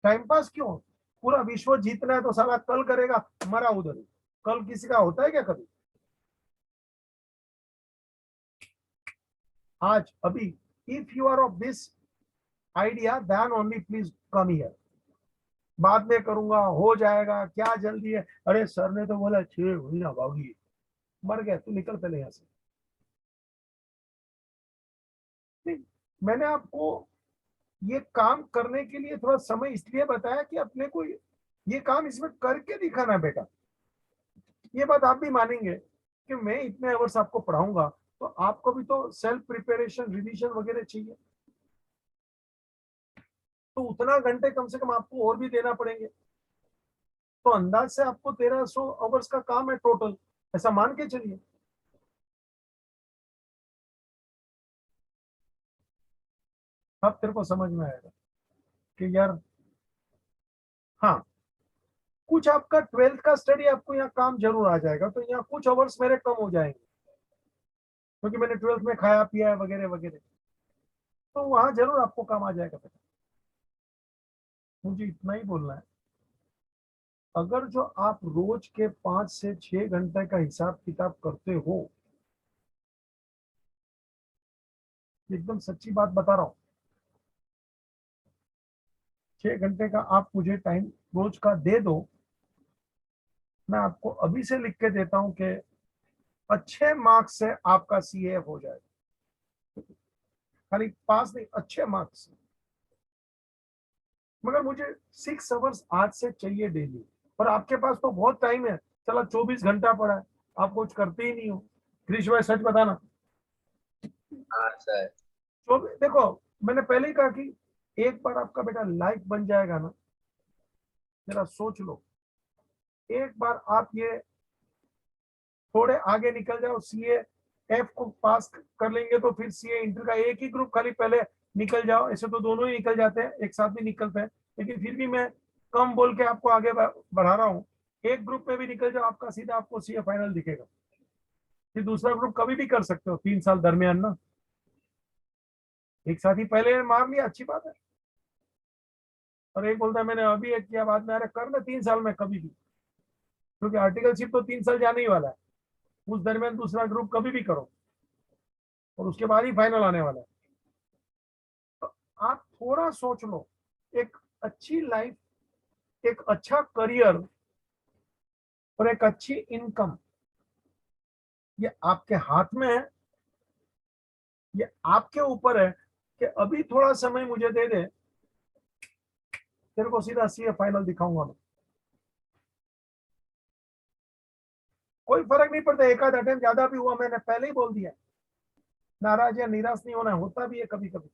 टाइम पास क्यों, पूरा विश्व जीतना है तो साला कल करेगा, मरा उधर ही। कल किसी का होता है क्या कभी? आज अभी if you are of this idea then only please come here. बाद में करूंगा, हो जाएगा, क्या जल्दी है, अरे सर ने तो बोला 6 महीना बाबू, मर गया तू, निकल पहले यहां से। नहीं, मैंने आपको ये काम करने के लिए थोड़ा समय इसलिए बताया कि अपने को ये काम इसमें करके दिखाना बेटा। ये बात आप भी मानेंगे कि मैं इतने आवर्स आपको पढ़ाऊंगा तो आपको भी तो सेल्फ प्रिपरेशन रिवीजन वगैरह चाहिए, तो उतना घंटे कम से कम आपको और भी देना पड़ेंगे। तो अंदाज से आपको 1300 आवर्स का काम है टोटल, ऐसा मान के चलिए। अब तेरे को समझ में आएगा कि यार हाँ, कुछ आपका 12th का स्टडी आपको यहाँ काम जरूर आ जाएगा, तो यहाँ कुछ आवर्स मेरे कम हो जाएंगे क्योंकि मैंने 12th में खाया पिया है वगैरह वगैरह, तो वहां जरूर आपको काम आ जाएगा बेटा। मुझे इतना ही बोलना है, अगर जो आप रोज के 5 से 6 घंटे का हिसाब किताब करते हो, एकदम सच्ची बात बता रहा हूँ, 6 घंटे का आप मुझे टाइम रोज का दे दो, मैं आपको अभी से लिख के देता हूं कि अच्छे मार्क्स से आपका सीए हो जाएगा। खाली पास नहीं, अच्छे मार्क्स से। मगर मुझे 6 आवर्स आज से चाहिए डेली, और आपके पास तो बहुत टाइम है, चला 24 घंटा पड़ा है, आप कुछ करते ही नहीं हो। क्रिश भाई सच बताना। हाँ सर। तो देखो, मैंने पहले ही कहा कि एक बार आपका बेटा लाइफ बन जाएगा ना, जरा सोच लो, एक बार आप ये थोड़े आगे निकल जाओ, सीए एफ को पास कर लेंगे तो फिर सीए इंटर का एक ही ग्रुप खाली पहले निकल जाओ। ऐसे तो दोनों ही निकल जाते हैं, एक साथ भी निकलते हैं, लेकिन फिर भी मैं कम बोल के आपको आगे बढ़ा रहा हूँ। एक ग्रुप में भी निकल जाओ, आपका सीधा आपको सीए फाइनल दिखेगा। फिर दूसरा ग्रुप कभी भी कर सकते हो, 3 साल दरमियान ना, एक साथ ही पहले मार लिया अच्छी बात है, और एक बोलता है मैंने अभी एक किया बाद में, अरे कर ले 3 साल में कभी भी, क्योंकि आर्टिकलशिप तो 3 साल जाने ही वाला है, उस दरमियान दूसरा ग्रुप कभी भी करो और उसके बाद ही फाइनल आने वाला है। तो आप थोड़ा सोच लो, एक अच्छी लाइफ, एक अच्छा करियर और एक अच्छी इनकम, ये आपके हाथ में है, ये आपके ऊपर है कि अभी थोड़ा समय मुझे दे दे, तेरे को सीधा सीए फाइनल दिखाऊंगा मैं। कोई फर्क नहीं पड़ता, एक आध अटेम्प्ट ज्यादा भी हुआ, मैंने पहले ही बोल दिया, नाराज या निराश नहीं होना, होता भी है कभी कभी।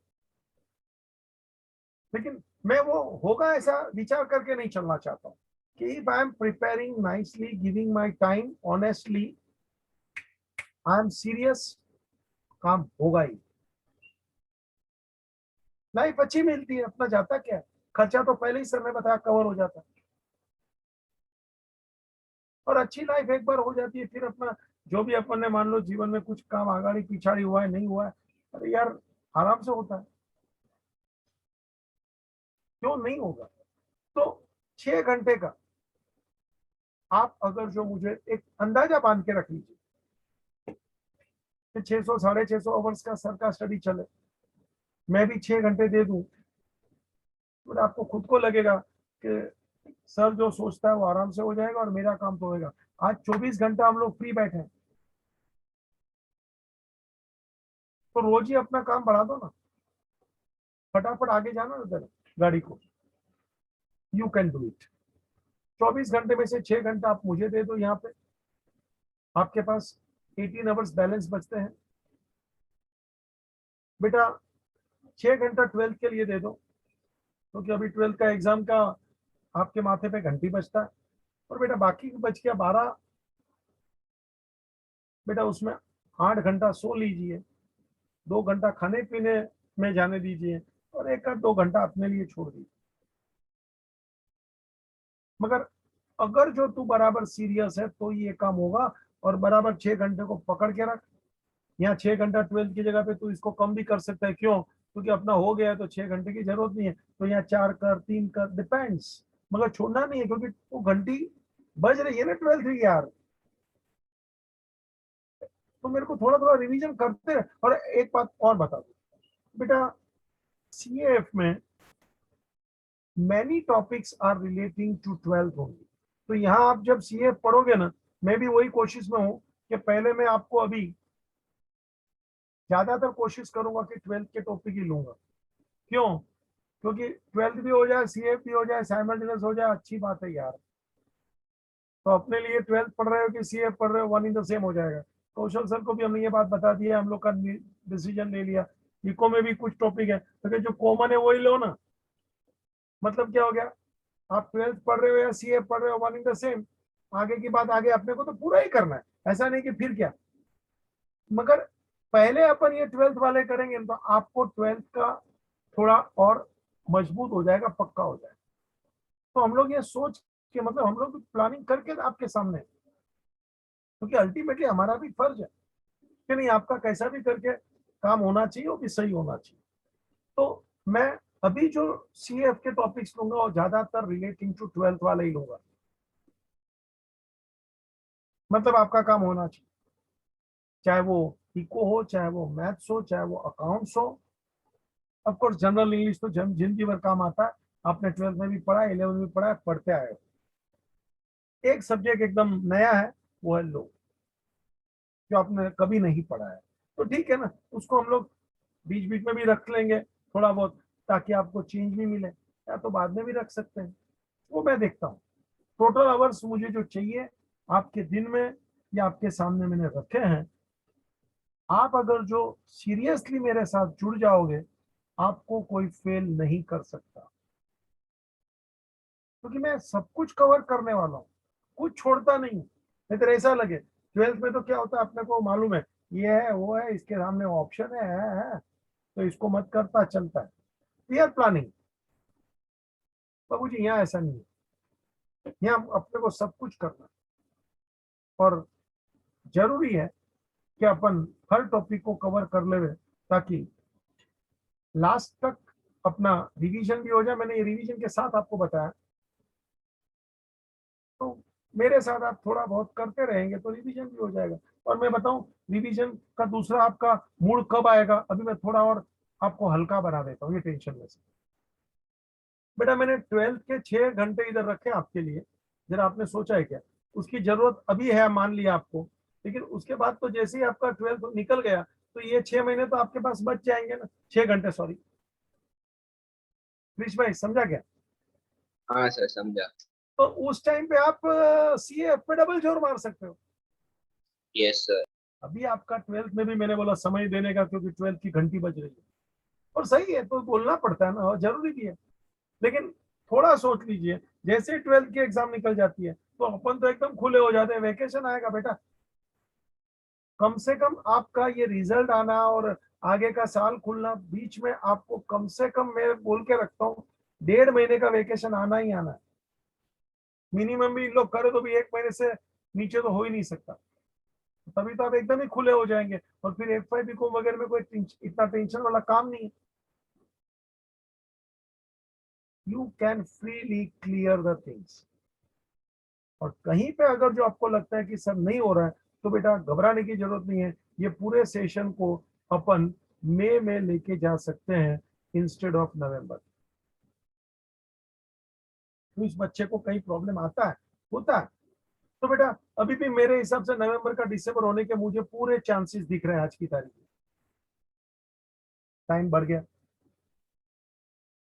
लेकिन मैं वो होगा ऐसा विचार करके नहीं चलना चाहता हूँ कि if I am preparing nicely, giving my time honestly, I am serious, काम होगा ही। लाइफ अच्छी मिलती है, अपना जाता क्या है, खर्चा तो पहले ही सर ने बताया कवर हो जाता है। और अच्छी लाइफ एक बार हो जाती है, फिर अपना जो भी अपन ने मान लो जीवन में कुछ काम आगाड़ी पिछाड़ी हुआ है, नहीं हुआ है, अरे यार आराम से होता है, क्यों नहीं होगा। तो 6 घंटे का आप अगर जो मुझे एक अंदाजा बांध के रख लीजिए कि 600 650 आवर्स का सर का स्टडी चले, मैं भी 6 घंटे दे दूं, तो आपको खुद को लगेगा कि सर जो सोचता है वो आराम से हो जाएगा और मेरा काम तो होगा। आज 24 घंटा हम लोग फ्री बैठे हैं, तो रोज ही अपना काम बढ़ा दो ना, फटाफट आगे जाना ना उधर गाड़ी को, यू कैन डू इट। 24 घंटे में से 6 घंटा आप मुझे दे दो, यहाँ पे आपके पास 18 आवर्स बैलेंस बचते हैं। बेटा 6 घंटा 12th के लिए दे दो, क्योंकि अभी 12th का एग्जाम का आपके माथे पे घंटी बजता है। और बेटा बाकी बच गया 12, बेटा उसमें 8 घंटा सो लीजिए, 2 घंटा खाने पीने में जाने दीजिए, और 1 2 घंटा अपने लिए छोड़ दीजिए। मगर अगर जो तू बराबर सीरियस है तो ये काम होगा। और बराबर 6 घंटे को पकड़ के रख। यहाँ 6 घंटा 12th की जगह पे तू इसको कम भी कर सकता है, क्यों, क्योंकि अपना हो गया है तो 6 घंटे की जरूरत नहीं है, तो यहाँ 4 कर 3 कर, डिपेंड्स। मगर छोड़ना नहीं है, क्योंकि वो घंटी बज रही है ना 12th की यार, तो मेरे को थोड़ा थोड़ा रिवीजन करते रहे। और एक बात और बता दो बेटा, सीएएफ में many topics are relating to 12th only. तो यहाँ आप जब सीएएफ पढ़ोगे ना, मैं भी वही कोशिश में हूँ कि पहले मैं आपको अभी ज्यादातर कोशिश करूंगा कि 12th के टॉपिक ही लूंगा। क्यों, क्योंकि 12th भी हो जाए, सीएफ भी हो जाए, साइमल्टेनियस हो जाए, अच्छी बात है यार। तो अपने लिए 12th पढ़ रहे हो कि सीएफ पढ़ रहे हो, वन इन द सेम हो जाएगा। कौशल सर को भी हमने ये बात बता दी है, हम लोग का डिसीजन ले लिया। इको में भी कुछ टॉपिक है, तो जो कॉमन है वही लो ना। मतलब क्या हो गया, आप 12th पढ़ रहे हो या सीएफ पढ़ रहे हो, वन इन द सेम। आगे की बात आगे, अपने को तो पूरा ही करना है, ऐसा नहीं कि फिर क्या। मगर पहले अपन ये 12th वाले करेंगे तो आपको 12th का थोड़ा और मजबूत हो जाएगा, पक्का हो जाएगा। तो हम लोग ये सोच के, मतलब हम लोग प्लानिंग करके आपके सामने, क्योंकि अल्टीमेटली हमारा भी फर्ज है कि नहीं, आपका कैसा भी करके काम होना चाहिए, वो भी सही होना चाहिए। तो मैं अभी जो सीएफ के टॉपिक्स लूंगा वो ज्यादातर रिलेटिंग टू 12th वाले ही लूंगा। मतलब आपका काम होना चाहिए, चाहे वो इको हो, चाहे वो मैथ्स हो, चाहे वो अकाउंट्स हो। ऑफकोर्स जनरल इंग्लिश तो जिंदगी भर काम आता है, आपने 12th में भी पढ़ा, 11th में पढ़ा है, पढ़ते आए हो। एक सब्जेक्ट एकदम नया है, वो है लो, जो आपने कभी नहीं पढ़ा है, तो ठीक है ना, उसको हम लोग बीच बीच में भी रख लेंगे थोड़ा बहुत, ताकि आपको चेंज भी मिले, या तो बाद में भी रख सकते हैं, वो मैं देखता हूँ। टोटल आवर्स मुझे जो चाहिए आपके दिन में या आपके सामने मैंने रखे हैं। आप अगर जो सीरियसली मेरे साथ जुड़ जाओगे, आपको कोई फेल नहीं कर सकता, क्योंकि मैं सब कुछ कवर करने वाला हूँ, कुछ छोड़ता नहीं हूँ। नहीं तो ऐसा लगे 12th में तो क्या होता है अपने को मालूम है, ये है वो है, इसके सामने ऑप्शन है, तो इसको मत करता चलता है, क्लियर प्लानिंग। बाबू जी यहाँ ऐसा नहीं है, यहाँ अपने को सब कुछ करना है। और जरूरी है कि अपन हर टॉपिक को कवर कर ले, ताकि लास्ट तक अपना रिवीजन भी हो जाए। मैंने ये रिवीजन के साथ आपको बताया, तो मेरे साथ आप थोड़ा बहुत करते रहेंगे तो रिवीजन भी हो जाएगा। और मैं बताऊं, रिवीजन का दूसरा आपका मूड कब आएगा, अभी मैं थोड़ा और आपको हल्का बना देता हूँ ये टेंशन में से। बेटा मैंने 12th के 6 घंटे इधर रखे आपके लिए, जरा आपने सोचा है क्या, उसकी जरूरत अभी है मान लिया आपको, लेकिन उसके बाद तो जैसे ही आपका 12th निकल गया, तो ये 6 महीने तो आपके पास बच जाएंगे ना, 6 घंटे सॉरी। कृष्ण भाई समझा क्या। हाँ सर समझा। तो उस टाइम पे आप सीए पे डबल जोर मार सकते हो। Yes sir. अभी आपका 12th में भी मैंने बोला समय देने का, क्योंकि 12th की घंटी बज रही है। और सही है, तो बोलना पड़ता है ना, और जरूरी भी है। लेकिन थोड़ा सोच लीजिए, जैसे 12th की एग्जाम निकल जाती है तो अपन तो एकदम खुले हो जाते हैं, वेकेशन आएगा बेटा। कम से कम आपका ये रिजल्ट आना और आगे का साल खुलना, बीच में आपको कम से कम, मैं बोल के रखता हूँ, 1.5 महीने का वेकेशन आना ही आना है। मिनिमम भी इन लोग करे तो भी 1 महीने से नीचे तो हो ही नहीं सकता। तभी तो आप एकदम ही खुले हो जाएंगे, और फिर F5 बीकॉम वगैरह में कोई इतना टेंशन वाला काम नहीं है। You can freely clear the things. और कहीं पे अगर जो आपको लगता है कि सर नहीं हो रहा है, तो बेटा घबराने की जरूरत नहीं है। ये पूरे सेशन को अपन मई में लेके जा सकते हैं इंस्टेड ऑफ नवंबर। तो इस बच्चे को कहीं प्रॉब्लम आता है, होता है, तो बेटा अभी भी मेरे हिसाब से नवंबर का दिसंबर होने के मुझे पूरे चांसेस दिख रहे हैं आज की तारीख में। टाइम बढ़ गया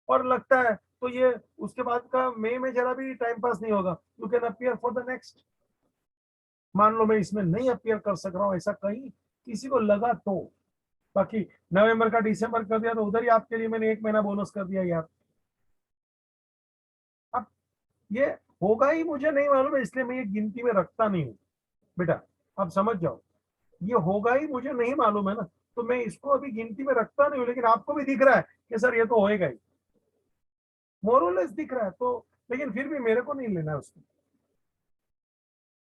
और लगता है तो ये उसके बाद का मई में जरा भी टाइम पास नहीं होगा। You can appear for the next. मान लो मैं इसमें नहीं अपियर कर सक रहा हूँ, ऐसा कहीं किसी को लगा तो। बाकी नवंबर का दिसंबर कर दिया तो उधर ही आपके लिए मैंने 1 महीना बोनस कर दिया यार। अब ये होगा ही मुझे नहीं मालूम है, इसलिए मैं ये गिनती में रखता नहीं हूँ बेटा। आप समझ जाओ, ये होगा ही मुझे नहीं मालूम है ना, तो मैं इसको अभी गिनती में रखता नहीं हूँ। लेकिन आपको भी दिख रहा है कि सर ये तो होएगा ही, मोरलेस दिख रहा है तो। लेकिन फिर भी मेरे को नहीं लेना है उसको,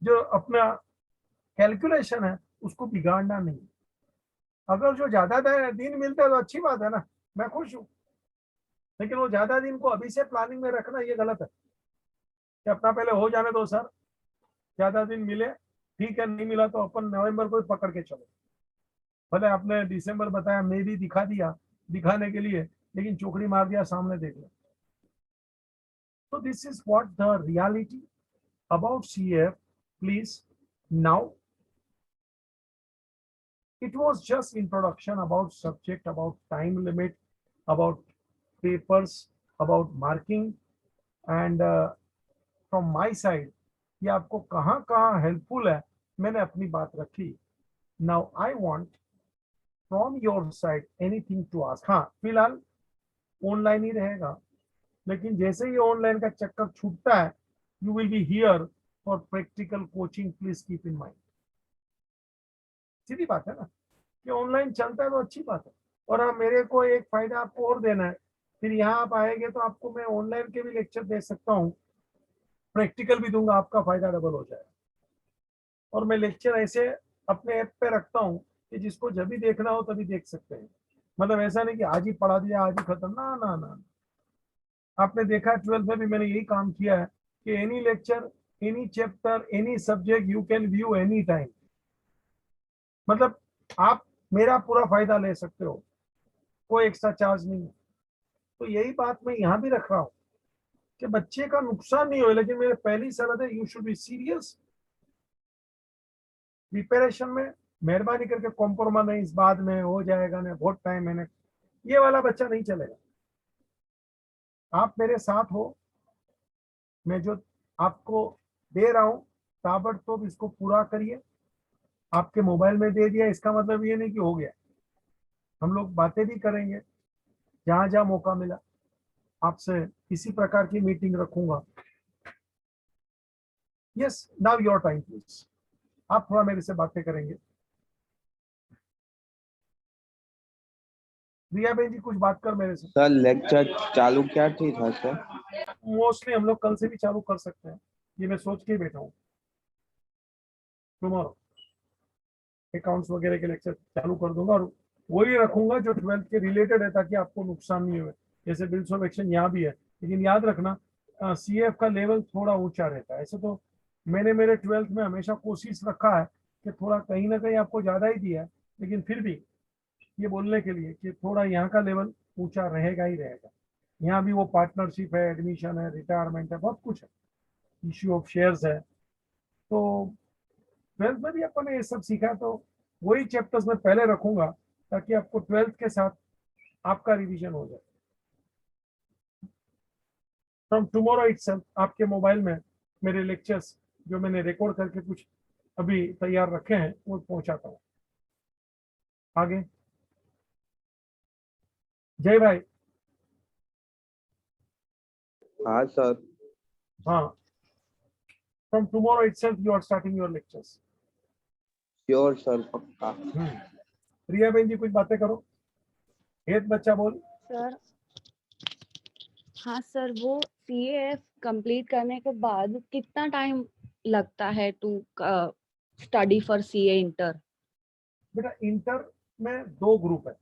जो अपना कैलकुलेशन है उसको बिगाड़ना नहीं। अगर जो ज्यादा दिन मिलता है तो अच्छी बात है ना, मैं खुश हूँ। लेकिन वो ज्यादा दिन को अभी से प्लानिंग में रखना ये गलत है, कि अपना पहले हो जाने दो सर, ज्यादा दिन मिले ठीक है, नहीं मिला तो अपन नवंबर को ही पकड़ के चलो। भले आपने दिसंबर बताया, मई भी दिखा दिया दिखाने के लिए, लेकिन चौकड़ी मार दिया सामने, देख लो। तो this is what the reality about CF। Please now, it was just introduction about subject, about time limit, about papers, about marking, and from my side ये आपको कहाँ कहाँ हेल्पफुल है मैंने अपनी बात रखी। Now I want from your side anything to ask. हाँ, फिलहाल ऑनलाइन ही रहेगा, लेकिन जैसे ही ऑनलाइन का चक्कर छूटता है, you will be here for practical coaching, please keep in mind. सीधी बात है ना, कि ऑनलाइन चलता है तो अच्छी बात है। और हाँ, मेरे को एक फायदा आपको और देना है, फिर यहाँ आप आएंगे तो आपको मैं ऑनलाइन के भी लेक्चर दे सकता हूँ, प्रैक्टिकल भी दूंगा, आपका फायदा डबल हो जाएगा। और मैं लेक्चर ऐसे अपने ऐप पे रखता हूँ कि जिसको जब भी देखना हो तभी देख सकते हैं। मतलब ऐसा नहीं कि आज ही पढ़ा दिया आज ही खत्म, ना ना ना। आपने देखा 12th में भी मैंने यही काम किया है कि any lecture, any chapter, any subject you can view any time. मतलब आप मेरा पूरा फायदा ले सकते हो, कोई एक्स्ट्रा चार्ज नहीं है। तो यही बात मैं यहाँ भी रख रहा हूँ कि बच्चे का नुकसान नहीं हो। लेकिन मेरे पहली सलाह है, you should be serious preparation में। मेहरबानी करके कॉम्प्रोमाइज बाद में हो जाएगा ना, बहुत टाइम मैंने, ये वाला बच्चा नहीं चलेगा। आप मेरे साथ हो, मैं जो आपको दे रहा हूँ ताबड़तोड़ इसको पूरा करिए। आपके मोबाइल में दे दिया इसका मतलब ये नहीं कि हो गया। हम लोग बातें भी करेंगे, जहां जहां मौका मिला आपसे इसी प्रकार की मीटिंग रखूंगा। Yes, now your time please. आप थोड़ा मेरे से बातें करेंगे। रिया बहन जी कुछ बात कर मेरे से। सर लेक्चर चालू क्या ठीक है सर? मोस्टली हम लोग कल से भी चालू कर सकते हैं, ये मैं सोच के ही बैठा हूँ। टुमारो अकाउंट्स वगैरह के लेक्चर चालू कर दूंगा, और वही रखूंगा जो 12th के रिलेटेड है, ताकि आपको नुकसान नहीं हो। जैसे बिल्स ऑफ एक्शन यहाँ भी है, लेकिन याद रखना CF का लेवल थोड़ा ऊंचा रहता है। ऐसे तो मैंने मेरे 12th में हमेशा कोशिश रखा है कि थोड़ा कहीं ना कहीं आपको ज्यादा ही दिया है, लेकिन फिर भी ये बोलने के लिए कि थोड़ा यहाँ का लेवल ऊंचा रहेगा ही रहेगा। यहाँ भी वो पार्टनरशिप है, एडमिशन है, रिटायरमेंट है, बहुत कुछ है, इश्यू ऑफ शेयर्स है। तो 12th में भी अपन ने ये सब सीखा, तो वही चैप्टर्स में पहले रखूंगा ताकि आपको 12th के साथ आपका रिवीजन हो जाए। फ्रॉम टुमारो इटसेल्फ आपके मोबाइल में मेरे लेक्चर्स जो मैंने रिकॉर्ड करके कुछ अभी तैयार रखे हैं वो पहुंचाता हूँ आगे। जय भाई। हाँ सर। हाँ, from tomorrow itself you are starting your lectures. Sure sir, पक्का। प्रिया बहन जी कुछ बातें करो। एक बच्चा बोल। सर हाँ सर, वो CAF कंप्लीट करने के बाद कितना टाइम लगता है to study for CA inter? बेटा इंटर में 2 ग्रुप है,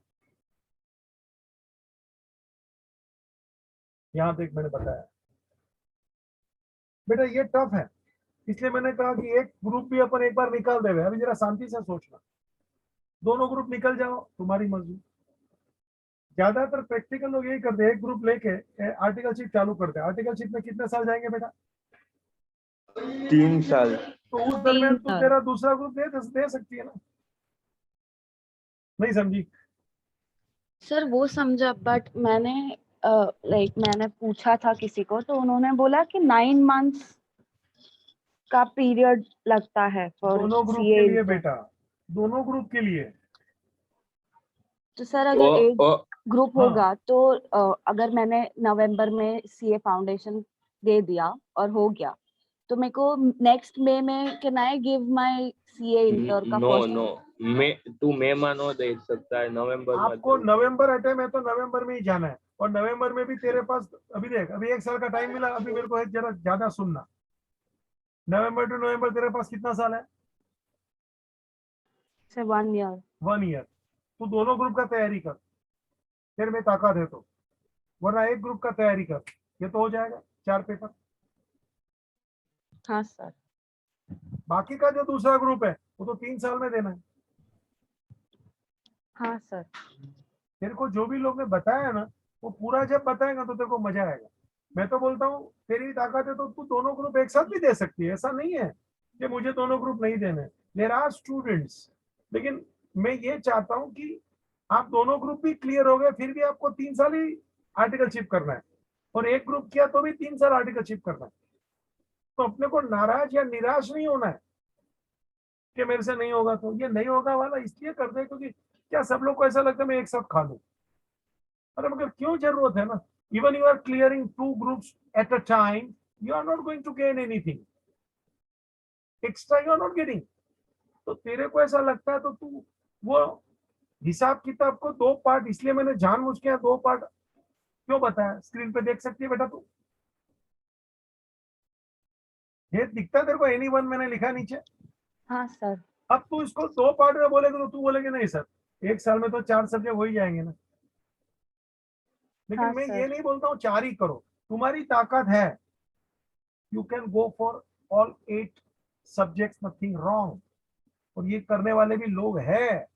यहाँ तक मैंने बताया। बेटा ये टफ है, इसलिए मैंने कहा कि एक ग्रुप भी अपन एक बार निकाल देवे। अभी जरा शांति से सोचना, दोनों ग्रुप निकल जाओ, तुम्हारी मर्जी। ज्यादातर प्रैक्टिकल लोग यही करते हैं, एक ग्रुप लेके आर्टिकलशिप चालू करते हैं। आर्टिकलशिप में कितने साल जाएंगे बेटा? 3 साल। तो उस दरमियान 3 तू साल। तेरा दूसरा ग्रुप दे सकती है ना? नहीं समझी? सर वो समझा, बट मैंने मैंने पूछा था किसी को, तो उन्होंने बोला कि 9 मंथ्स का पीरियड लगता है फॉर दोनों ग्रुप CA के लिए इंटर। बेटा, दोनों ग्रुप के लिए। तो सर अगर एक ओ ग्रुप हाँ। होगा तो अगर मैंने नवंबर में CA फाउंडेशन दे दिया और हो गया, तो मेरे को नेक्स्ट मई में can I give my CA inter का नो फर्स्ट? नो, तू मई में नो दे सकता है, नवंबर में आपको दे। नवंबर अटेम है तो नवंबर में ही जाना है। और नवंबर में भी तेरे पास अभी देख, अभी 1 साल का टाइम मिला। अभी मेरे को एक जरा ज्यादा सुनना, नवंबर टू नवंबर तेरे पास कितना साल है? Sir 1 year. 1 ईयर। तू दोनों ग्रुप का तैयारी कर, तेरे में ताकत है तो। वरना एक ग्रुप का तैयारी कर, ये तो हो जाएगा 4 पेपर। हाँ सर। बाकी का जो दूसरा ग्रुप है वो तो 3 साल में देना है। हाँ सर। तेरे को जो भी लोग ने बताया है ना, वो पूरा जब बताएगा तो तेरे को मजा आएगा। मैं तो बोलता हूँ तेरी ताकत है तो तू दोनों ग्रुप एक साथ भी दे सकती है। ऐसा नहीं है कि मुझे दोनों ग्रुप नहीं देने। देयर आर स्टूडेंट्स, लेकिन मैं ये चाहता हूँ कि आप दोनों ग्रुप भी क्लियर हो गए, फिर भी आपको 3 साल ही आर्टिकलशिप करना है। और एक ग्रुप किया तो भी 3 साल आर्टिकलशिप करना है। तो अपने को नाराज या निराश नहीं होना है कि मेरे से नहीं होगा। तो ये नहीं होगा वाला इसलिए करते हैं क्योंकि क्या सब लोग को ऐसा लगता है मैं एक साथ खा लूं। अरे मगर क्यों जरूरत है ना? Even you are clearing 2 groups at a time, you are not going to gain anything extra, you are not getting. तो तेरे को ऐसा लगता है तो तू वो हिसाब किताब को 2 पार्ट, इसलिए मैंने जानबूझ के 2 पार्ट क्यों बताया। स्क्रीन पे देख सकती है बेटा तू, ये दिखता है तेरे को? एनीवन मैंने लिखा नीचे। हाँ सर। अब तू इसको 2 पार्ट में बोलेगा तो तू बोलेगे नहीं सर 1 साल में तो 4 सब्जेक्ट हो ही जाएंगे ना। लेकिन हाँ मैं सर। ये नहीं बोलता हूँ 4 ही करो, तुम्हारी ताकत है, you can go for all 8 subjects, nothing wrong. और ये करने वाले भी लोग हैं।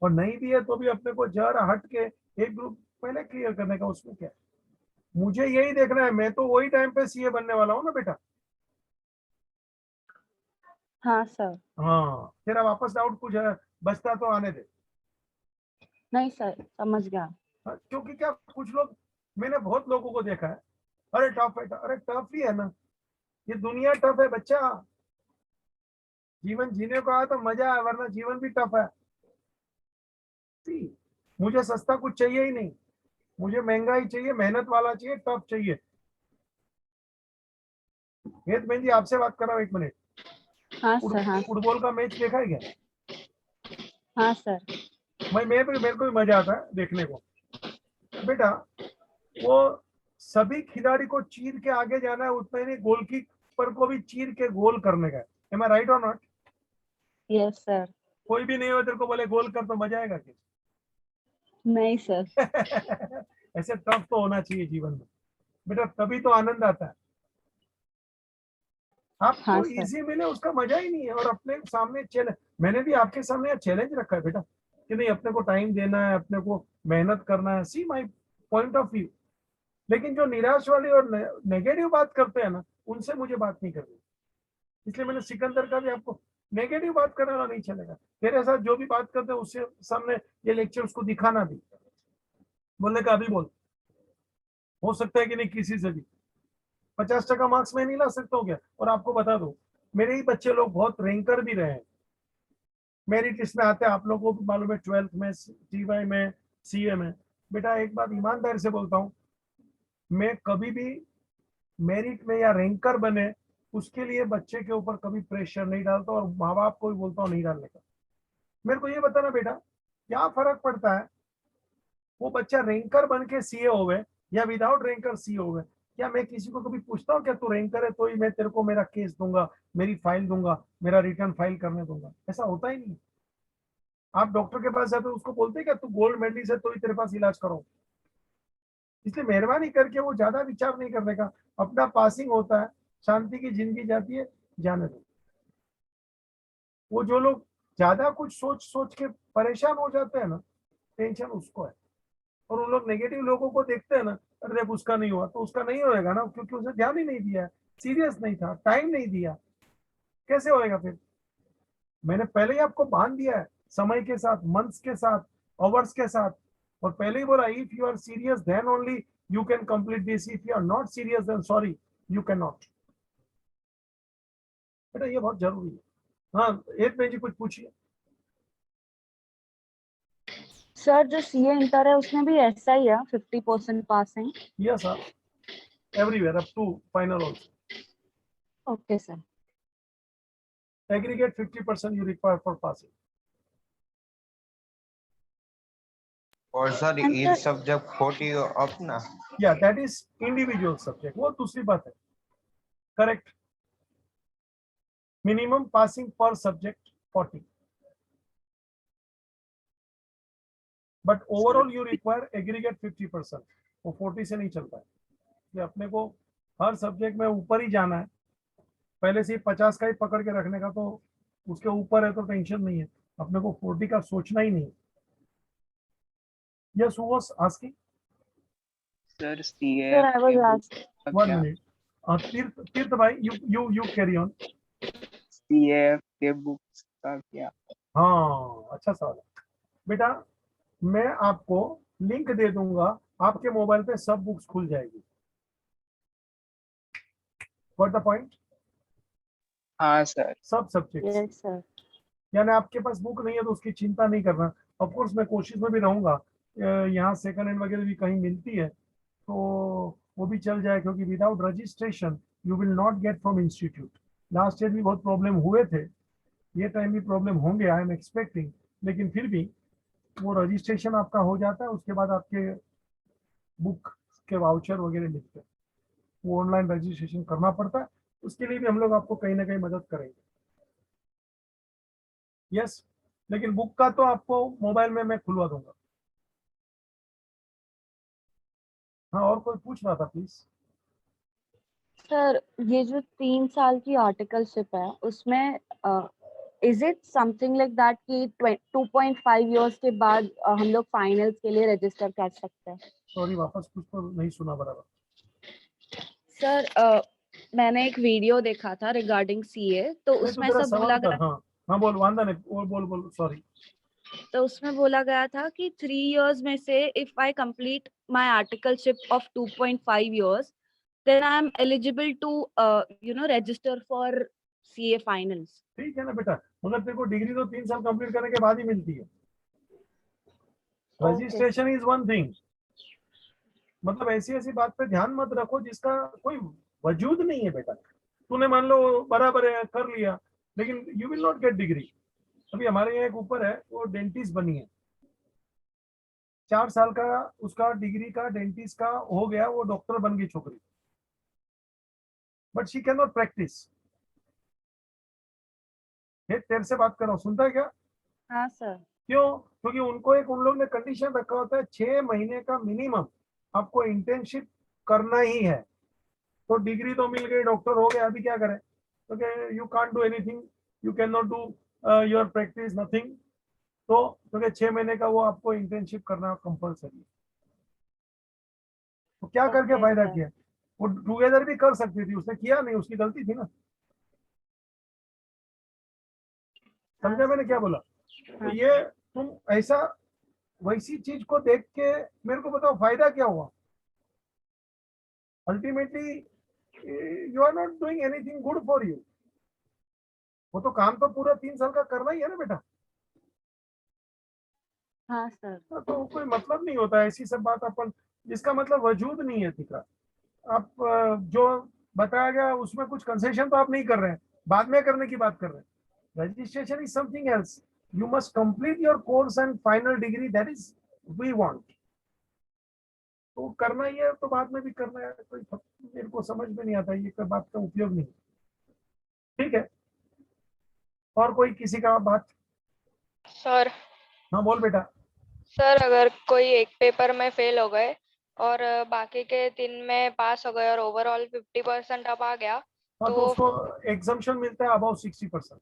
और नहीं भी है तो भी अपने को जरा हट के एक ग्रुप पहले क्लियर करने का, उसमें क्या है? मुझे यही देखना है, मैं तो वही टाइम पे सीए बनने वाला हूँ ना बेटा। हाँ सर। हाँ, तेरा वापस डाउट कुछ है बचता तो आने दे। नहीं सर, समझ गया। हाँ, क्योंकि क्या कुछ लोग, मैंने बहुत लोगों को देखा है, अरे टफ है। अरे टफ ही है ना, ये दुनिया टफ है बच्चा। जीवन जीने को आया तो मजा है, वरना जीवन भी टफ है। मुझे सस्ता कुछ चाहिए ही नहीं, मुझे महंगा ही चाहिए, मेहनत वाला चाहिए, टफ चाहिए। हेत बहन जी आपसे बात कर रहा हूँ 1 मिनट। हाँ सर। हाँ फुटबॉल का मैच देखा है क्या? हाँ सर। मेरे को भी मजा आता है देखने को बेटा। वो सभी खिलाड़ी को चीर के आगे जाना है, उतना ही नहीं गोलकीपर को भी चीर के गोल करने का है। एम आई राइट और नॉट? Yes sir. कोई भी नहीं हो तेरे को बोले गोल कर तो मजा आएगा क्या? नहीं सर। ऐसे टफ तो होना चाहिए जीवन में बेटा, तभी तो आनंद आता है। हाँ आपको सर। इजी मिले उसका मजा ही नहीं है। और अपने सामने चैलेंज, मैंने भी आपके सामने चैलेंज रखा है बेटा कि नहीं अपने को टाइम देना है, अपने को मेहनत करना है। सी माई पॉइंट ऑफ व्यू। लेकिन जो निराश वाली और नेगेटिव बात करते हैं ना, उनसे मुझे बात नहीं करनी। इसलिए मैंने सिकंदर का भी आपको, नेगेटिव बात करने वाला नहीं चलेगा। तेरे साथ जो भी बात करते हैं उससे सामने ये लेक्चर उसको दिखाना भी, बोलने का अभी बोल। हो सकता है कि नहीं किसी से भी 50% मार्क्स में नहीं ला सकता हूँ क्या? और आपको बता दो, मेरे ही बच्चे लोग बहुत रैंकर भी रहे हैं, मेरिट लिस्ट में आते हैं। आप लोगों को भी मालूम है, 12th में, TY में, CA में। बेटा एक बात ईमानदारी से बोलता हूँ, मैं कभी भी मेरिट में या रैंकर बने उसके लिए बच्चे के ऊपर कभी प्रेशर नहीं डालता, और माँ बाप को भी बोलता हूँ नहीं डालने का। मेरे को ये बताना बेटा, क्या फर्क पड़ता है वो बच्चा रैंकर बन के सीए हो गए या विदाउट रैंकर सीए हो गए? क्या मैं किसी को कभी पूछता हूँ क्या तू रैंकर है तो ही मैं तेरे को मेरा केस दूंगा, मेरी फाइल दूंगा, मेरा रिटर्न फाइल करने दूंगा? ऐसा होता ही नहीं। आप डॉक्टर के पास जाते हो उसको बोलते हैं क्या तू गोल्ड मेडलिस्ट है तो ही तेरे पास इलाज करो? इसलिए मेहरबानी करके वो ज्यादा विचार नहीं करने का, अपना पासिंग होता है, शांति की जिंदगी जाती है, जाने दो। वो जो लोग ज्यादा कुछ सोच सोच के परेशान हो जाते हैं ना, टेंशन उसको है। और उन लोग नेगेटिव लोगों को देखते हैं ना, अरे देख उसका नहीं हुआ तो उसका नहीं होएगा ना, क्योंकि उसे ध्यान ही नहीं दिया, सीरियस नहीं था, टाइम नहीं दिया, कैसे होएगा फिर? मैंने पहले ही आपको बांध दिया है, समय के साथ, मंथ्स के साथ, आवर्स के साथ, और पहले ही बोला if you are serious then only you can complete this, if you are not serious then sorry you can not. बेटा ये बहुत जरूरी है। हाँ एक जी कुछ पूछिए। सर जो सीए इंटर है उसमें भी ऐसा ही है 50% passing? Yes sir, everywhere up to final also. Okay sir. Aggregate 50% you require for passing. और sir And each sir, subject 40 अपना। Yeah, that is individual subject. वो दूसरी बात है, correct. Minimum passing per subject 40. But overall you require aggregate 50%. वो 40 से नहीं चलता है, ये अपने को हर सब्जेक्ट में ऊपर ही जाना है, पहले से ही 50 का ही पकड़ के रखने का, तो उसके ऊपर है तो टेंशन नहीं है, अपने को 40 का सोचना ही नहीं। Yes, who was asking? Sir sir, CF I के was बुक asked. का 1 क्या? minute. तीर्थ भाई, you carry on. सीएफ के बुक्स का क्या? हाँ अच्छा सवाल है बेटा, मैं आपको लिंक दे दूंगा, आपके मोबाइल पे सब बुक्स खुल जाएगी। What the point? हाँ सर। सब सब्जेक्ट्स, Yes sir. यानी आपके पास बुक नहीं है तो उसकी चिंता नहीं करना। ऑफ कोर्स मैं कोशिश में भी रहूंगा, यहाँ सेकंड हैंड वगैरह भी कहीं मिलती है तो वो भी चल जाए, क्योंकि without registration you will not get from institute. Last year भी बहुत प्रॉब्लम हुए थे, ये टाइम भी प्रॉब्लम होंगे, आई एम एक्सपेक्टिंग, लेकिन फिर भी वो रजिस्ट्रेशन आपका हो जाता है, उसके बाद आपके बुक के वाउचर वगैरह मिलते हैं, वो ऑनलाइन रजिस्ट्रेशन करना पड़ता है, उसके लिए भी हम लोग आपको कहीं ना कहीं मदद करेंगे। यस, लेकिन बुक का तो आपको मोबाइल में मैं खुलवा दूंगा। हाँ और कोई पूछ रहा था प्लीज? सर ये जो 3 साल की आर्टिकलशिप है उसमें is it something like that कि 2.5 इयर्स के बाद हम लोग फाइनल्स के लिए रजिस्टर कर सकते हैं? सॉरी वापस कुछ तो नहीं सुना बराबर। सर मैंने एक वीडियो देखा था रिगार्डिंग सीए, तो नहीं तो उसमें तेरा सब सवाल बोला कर। गया, हाँ हाँ बोल, वांदा नहीं, बोल बोल सॉरी। तो उसमें बोला गया था कि 3 इयर्स में से if I complete my articleship of 2.5 years then I am eligible to register for CA finals. ठीक है ना बेटा, मगर तेरे को डिग्री तो 3 साल कंप्लीट करने के बाद ही मिलती है। Okay. Registration is one thing, मतलब ऐसी ऐसी बात पे ध्यान मत रखो जिसका कोई वजूद नहीं है बेटा। तूने मान लो बराबर है कर लिया, लेकिन you will not gate degree. अभी हमारे यहाँ एक ऊपर है, वो डेंटिस्ट बनी है, 4 साल का उसका डिग्री का डेंटिस्ट का हो गया, वो डॉक्टर बन गई छोकरी, but she can not practice. तेरे से बात कर रहा हूँ, सुनता है क्या? हाँ सर। क्यों? क्योंकि उनको एक उन लोग ने कंडीशन रखा होता है 6 महीने का मिनिमम आपको इंटर्नशिप करना ही है। तो डिग्री तो मिल गई, डॉक्टर हो गया, अभी क्या करें? तो you can't do anything, you can not do your practice nothing. तो क्योंकि 6 महीने का वो आपको इंटर्नशिप करना कंपलसरी है। तो क्या करके Okay, फायदा sir. किया? वो टुगेदर भी कर सकती थी, उसने किया नहीं, उसकी गलती थी ना। समझा मैंने क्या बोला? तो हाँ, ये तुम ऐसा वैसी चीज को देख के मेरे को बताओ फायदा क्या हुआ? Ultimately you are not doing anything good for you. वो तो काम तो पूरा 3 साल का करना ही है ना बेटा। हाँ सर। तो कोई मतलब नहीं होता है ऐसी सब बात अपन जिसका मतलब वजूद नहीं है दिख रहा। आप जो बताया गया उसमें कुछ कंसेशन तो आप नहीं कर रहे हैं, बाद में करने की बात कर रहे हैं। Registration is something else. You must complete your course and final degree, that is we want. तो करना ही है तो बाद में भी करना है, कोई मेरे को समझ में नहीं आता, ये कोई बात का उपयोग नहीं। ठीक है, और कोई किसी का बात? सर हाँ बोल बेटा। सर अगर कोई एक पेपर में फेल हो गए और बाकी के 3 में पास हो गए और ओवरऑल 50% अब आ गया हाँ, तो तो उसको एग्जाम्शन मिलता है अबाउट 60%।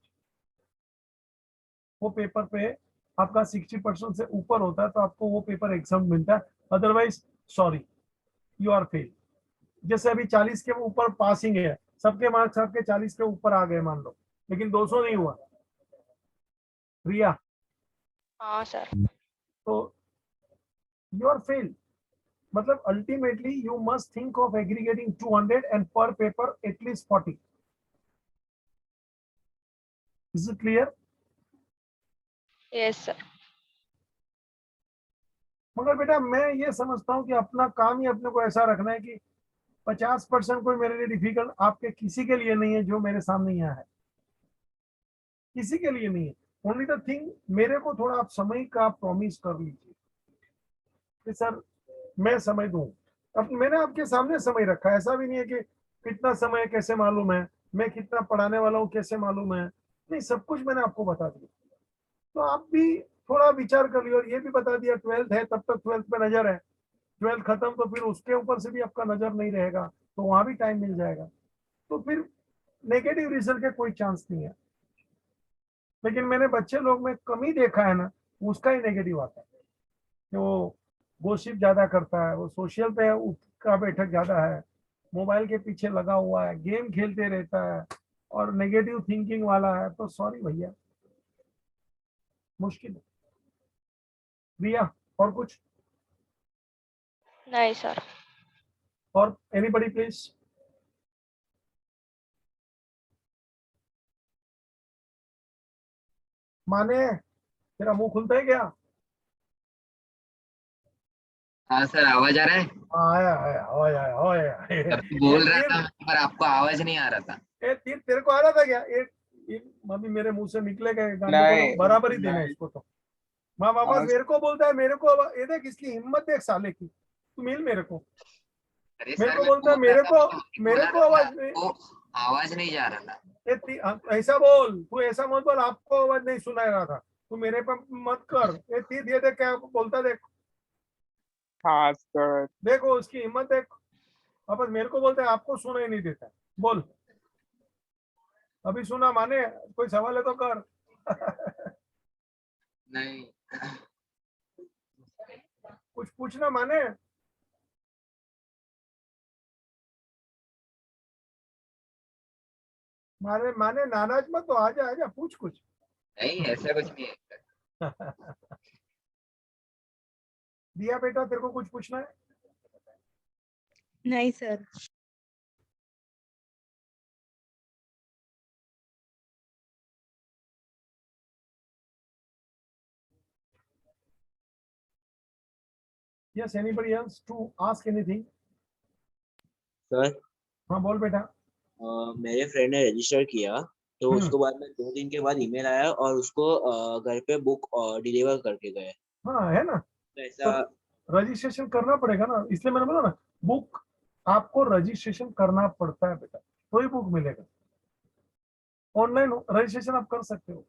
वो पेपर पे आपका 60% से ऊपर होता है तो आपको वो पेपर एग्जाम मिलता है, otherwise sorry, you are fail. जैसे अभी 40 के ऊपर पासिंग है, सबके मार्क्स आपके 40 के ऊपर आ गए मान लो, लेकिन 200 नहीं हुआ रिया, हाँ सर। तो यू आर फेल। मतलब ultimately you must think of aggregating 200 and per paper at least 40। Is it clear? Yes sir. मगर बेटा मैं ये समझता हूँ कि अपना काम ही अपने को ऐसा रखना है कि 50% कोई मेरे लिए डिफिकल्ट आपके किसी के लिए नहीं है जो मेरे सामने यहाँ है, किसी के लिए नहीं है। ओनली द थिंग, मेरे को थोड़ा आप समय का प्रॉमिस कर लीजिए कि सर मैं समय दूं। अब मैंने आपके सामने समय रखा है, ऐसा भी नहीं है कि कितना समय कैसे मालूम है, मैं कितना पढ़ाने वाला हूँ कैसे मालूम है, नहीं, सब कुछ मैंने आपको बता दिया। तो आप भी थोड़ा विचार कर लियो, और ये भी बता दिया 12th है तब तक 12th पे नजर है, 12th खत्म तो फिर उसके ऊपर से भी आपका नजर नहीं रहेगा, तो वहां भी टाइम मिल जाएगा, तो फिर नेगेटिव रिजल्ट के कोई चांस नहीं है। लेकिन मैंने बच्चे लोग में कमी देखा है ना, उसका ही नेगेटिव आता है कि वो गोसिप ज्यादा करता है, वो सोशल पे उठका बैठक ज्यादा है, मोबाइल के पीछे लगा हुआ है, गेम खेलते रहता है और नेगेटिव थिंकिंग वाला है, तो सॉरी भैया, मुश्किल है। रिया और कुछ? नहीं सर। और एनीबडी प्लीज? माने तेरा मुंह खुलता है क्या? हाँ सर, आवाज आ रहा है। आया आया आया आया आया तब तो बोल रहा तीर, था मैं, पर आपको आवाज नहीं आ रहा था। तीर तेरे को आ रहा था क्या? एक मम्मी मेरे मुंह से निकलेगा गांडे को, नहीं, तो बराबर ही देना नहीं। इसको तो। माँ वापस आवाज मेरे को बोलता है, मेरे को ये देख इसकी हिम्मत देख साले की, तू मिल मेरे को, अरे मेरे सर को मैं बोलता है बोल रहा था, मैं वही मेरे बोला को था कि आवाज नहीं। आपको आवाज नहीं जा रहा था। ऐसा बोल, तू ऐसा मत बोल, आपको आवाज नहीं सुनाई रहा था, तू मेरे पे मत कर। ये तीर ये देख क्या बोलता, देख हाँ सर। देखो उसकी हिम्मत देख, वापस मेरे को बोलता है आपको सुनाई नहीं देता। बोल, अभी सुना माने? कोई सवाल है तो कर नहीं। कुछ पूछना माने? माने माने नाराज मत तो, आजा आजा पूछ कुछ नहीं, ऐसा कुछ नहीं है। दिया बेटा तेरे को कुछ पूछना है? नहीं sir. Yes, anybody else to ask anything? Sir हाँ बोल बेटा। मेरे फ्रेंड ने रजिस्टर किया तो हम्म। उसको बाद में 2 दिन के बाद ईमेल आया और उसको घर पे बुक डिलीवर करके गए। हाँ है ना, तो तो ऐसा रजिस्ट्रेशन करना पड़ेगा ना, इसलिए मैंने बोला ना, बुक आपको रजिस्ट्रेशन करना पड़ता है बेटा, तो ही बुक मिलेगा। ऑनलाइन रजिस्ट्रेशन आप कर सकते हो,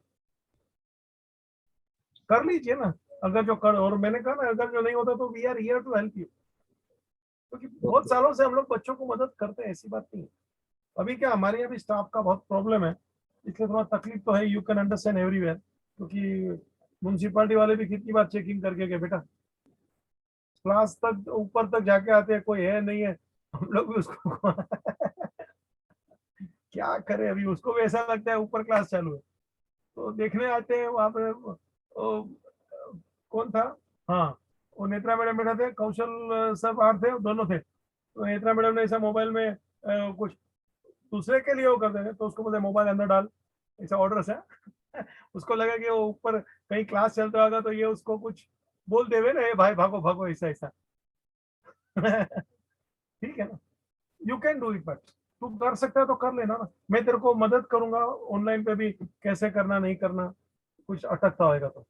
कर लीजिए ना। अगर जो कर, और मैंने कहा ना अगर जो नहीं होता तो we are here to help you, क्योंकि बहुत सालों से हम लोग बच्चों को मदद करते हैं, ऐसी बात नहीं है। अभी क्या हमारे यहाँ भी स्टाफ का बहुत प्रॉब्लम है, इसलिए थोड़ा तकलीफ तो है, यू कैन अंडरस्टैंड एवरीवेयर, क्योंकि म्यूनसिपालिटी वाले भी कितनी बार चेकिंग करके गए बेटा, क्लास तक ऊपर तक जाके आते हैं, कोई है नहीं है, हम लोग भी उसको क्या करें, अभी उसको भी ऐसा लगता है ऊपर क्लास चालू है, तो देखने आते हैं वहां पे। कौन था? हाँ, वो नेत्रा मैडम बैठा थे, कौशल सर बाहर थे, दोनों थे, तो नेत्रा मैडम ने ऐसा मोबाइल में कुछ दूसरे के लिए वो करते थे, तो उसको बोलते मोबाइल अंदर डाल, ऐसा ऑर्डर है उसको लगा कि वो ऊपर कहीं क्लास चलता होगा तो ये उसको कुछ बोल देवे ना, "ए भाई भागो भागो", ऐसा ऐसा। ठीक है ना, you can do it, but तू कर सकता है तो कर लेना ना, मैं तेरे को मदद करूंगा ऑनलाइन पे भी, कैसे करना नहीं करना, कुछ अटकता होएगा तो।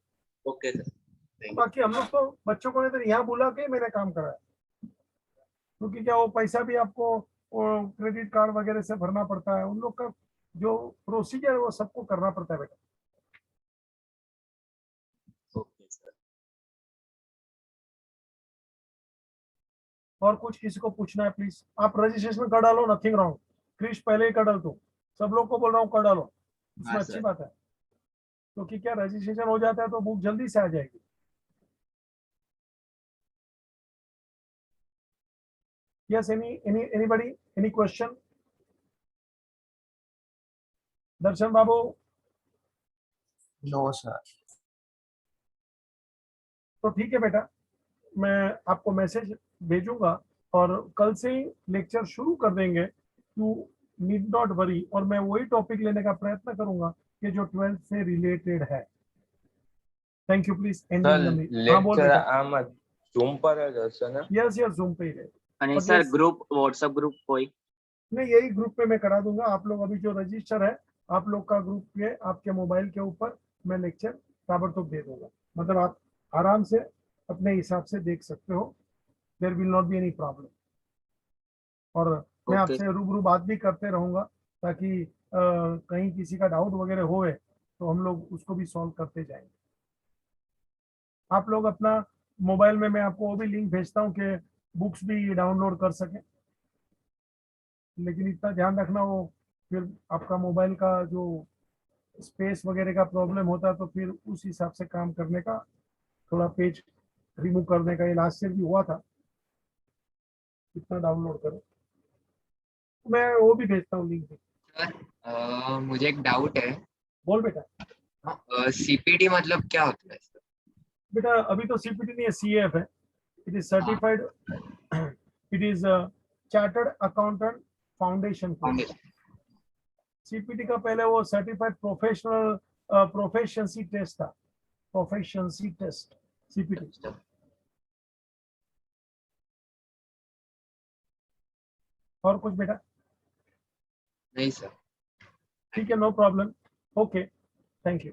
Okay sir. बाकी हम लोग तो बच्चों को इधर यहाँ बुला के मैंने काम कराया, क्योंकि क्या वो पैसा भी आपको क्रेडिट कार्ड वगैरह से भरना पड़ता है, उन लोग का जो प्रोसीजर है वो सबको करना पड़ता है बेटा। Okay sir. और कुछ किसी को पूछना है प्लीज, आप रजिस्ट्रेशन कर डालो, नथिंग रॉन्ग। क्रिश पहले ही कर डाल, तू सब लोग को बोल रहा हूँ कर डालो, इसमें हाँ, अच्छी सर। बात है, क्योंकि क्या रजिस्ट्रेशन हो जाता है तो बुक जल्दी से आ जाएगी। Yes, anybody, any question? Darshan बाबू, नो सर। तो ठीक है बेटा, मैं आपको मैसेज भेजूंगा और कल से ही लेक्चर शुरू कर देंगे, टू नीड नॉट वरी, और मैं वही टॉपिक लेने का प्रयत्न करूंगा कि जो 12th से रिलेटेड है। Thank you, please sir ending the meeting. हाँ बोल लेक्चर बेटा। આમાં ઝૂમ પર જ હશે ને? यस यस, जूम पे ही रहे। અને और sir yes, group WhatsApp group कोई? नहीं यही ग्रुप पे मैं करा दूंगा, आप लोग अभी जो रजिस्टर है, आप लोग का ग्रुप पे आपके मोबाइल के ऊपर मैं लेक्चर ताबड़तोड़ दे दूंगा, मतलब आप आराम से अपने हिसाब से देख सकते हो, there will not be any problem. और मैं ओके। आपसे रूबरू बात भी करते रहूंगा, ताकि कहीं किसी का डाउट वगैरह होए तो हम लोग उसको भी सॉल्व करते जाएंगे। आप लोग अपना मोबाइल में, मैं आपको वो भी लिंक भेजता हूँ कि बुक्स भी डाउनलोड कर सकें, लेकिन इतना ध्यान रखना, वो फिर आपका मोबाइल का जो स्पेस वगैरह का प्रॉब्लम होता है, तो फिर उस हिसाब से काम करने का, थोड़ा पेज रिमूव करने का, ये लास्ट ईयर भी हुआ था, कितना डाउनलोड करो, मैं वो भी भेजता हूँ लिंक भी। सर मुझे एक डाउट है, बोल बेटा। सीपीटी मतलब क्या होता है सर? बेटा अभी तो सीपीटी नहीं है, सीएफ है, it is certified, it is chartered accountant foundation course. Foundation. CPT का पहले वो सर्टिफाइड प्रोफेशनल प्रोफेशंसी टेस्ट था, प्रोफेशंसी टेस्ट, सीपीटी। और कुछ बेटा? नहीं सर। ठीक है, no problem, okay, thank you.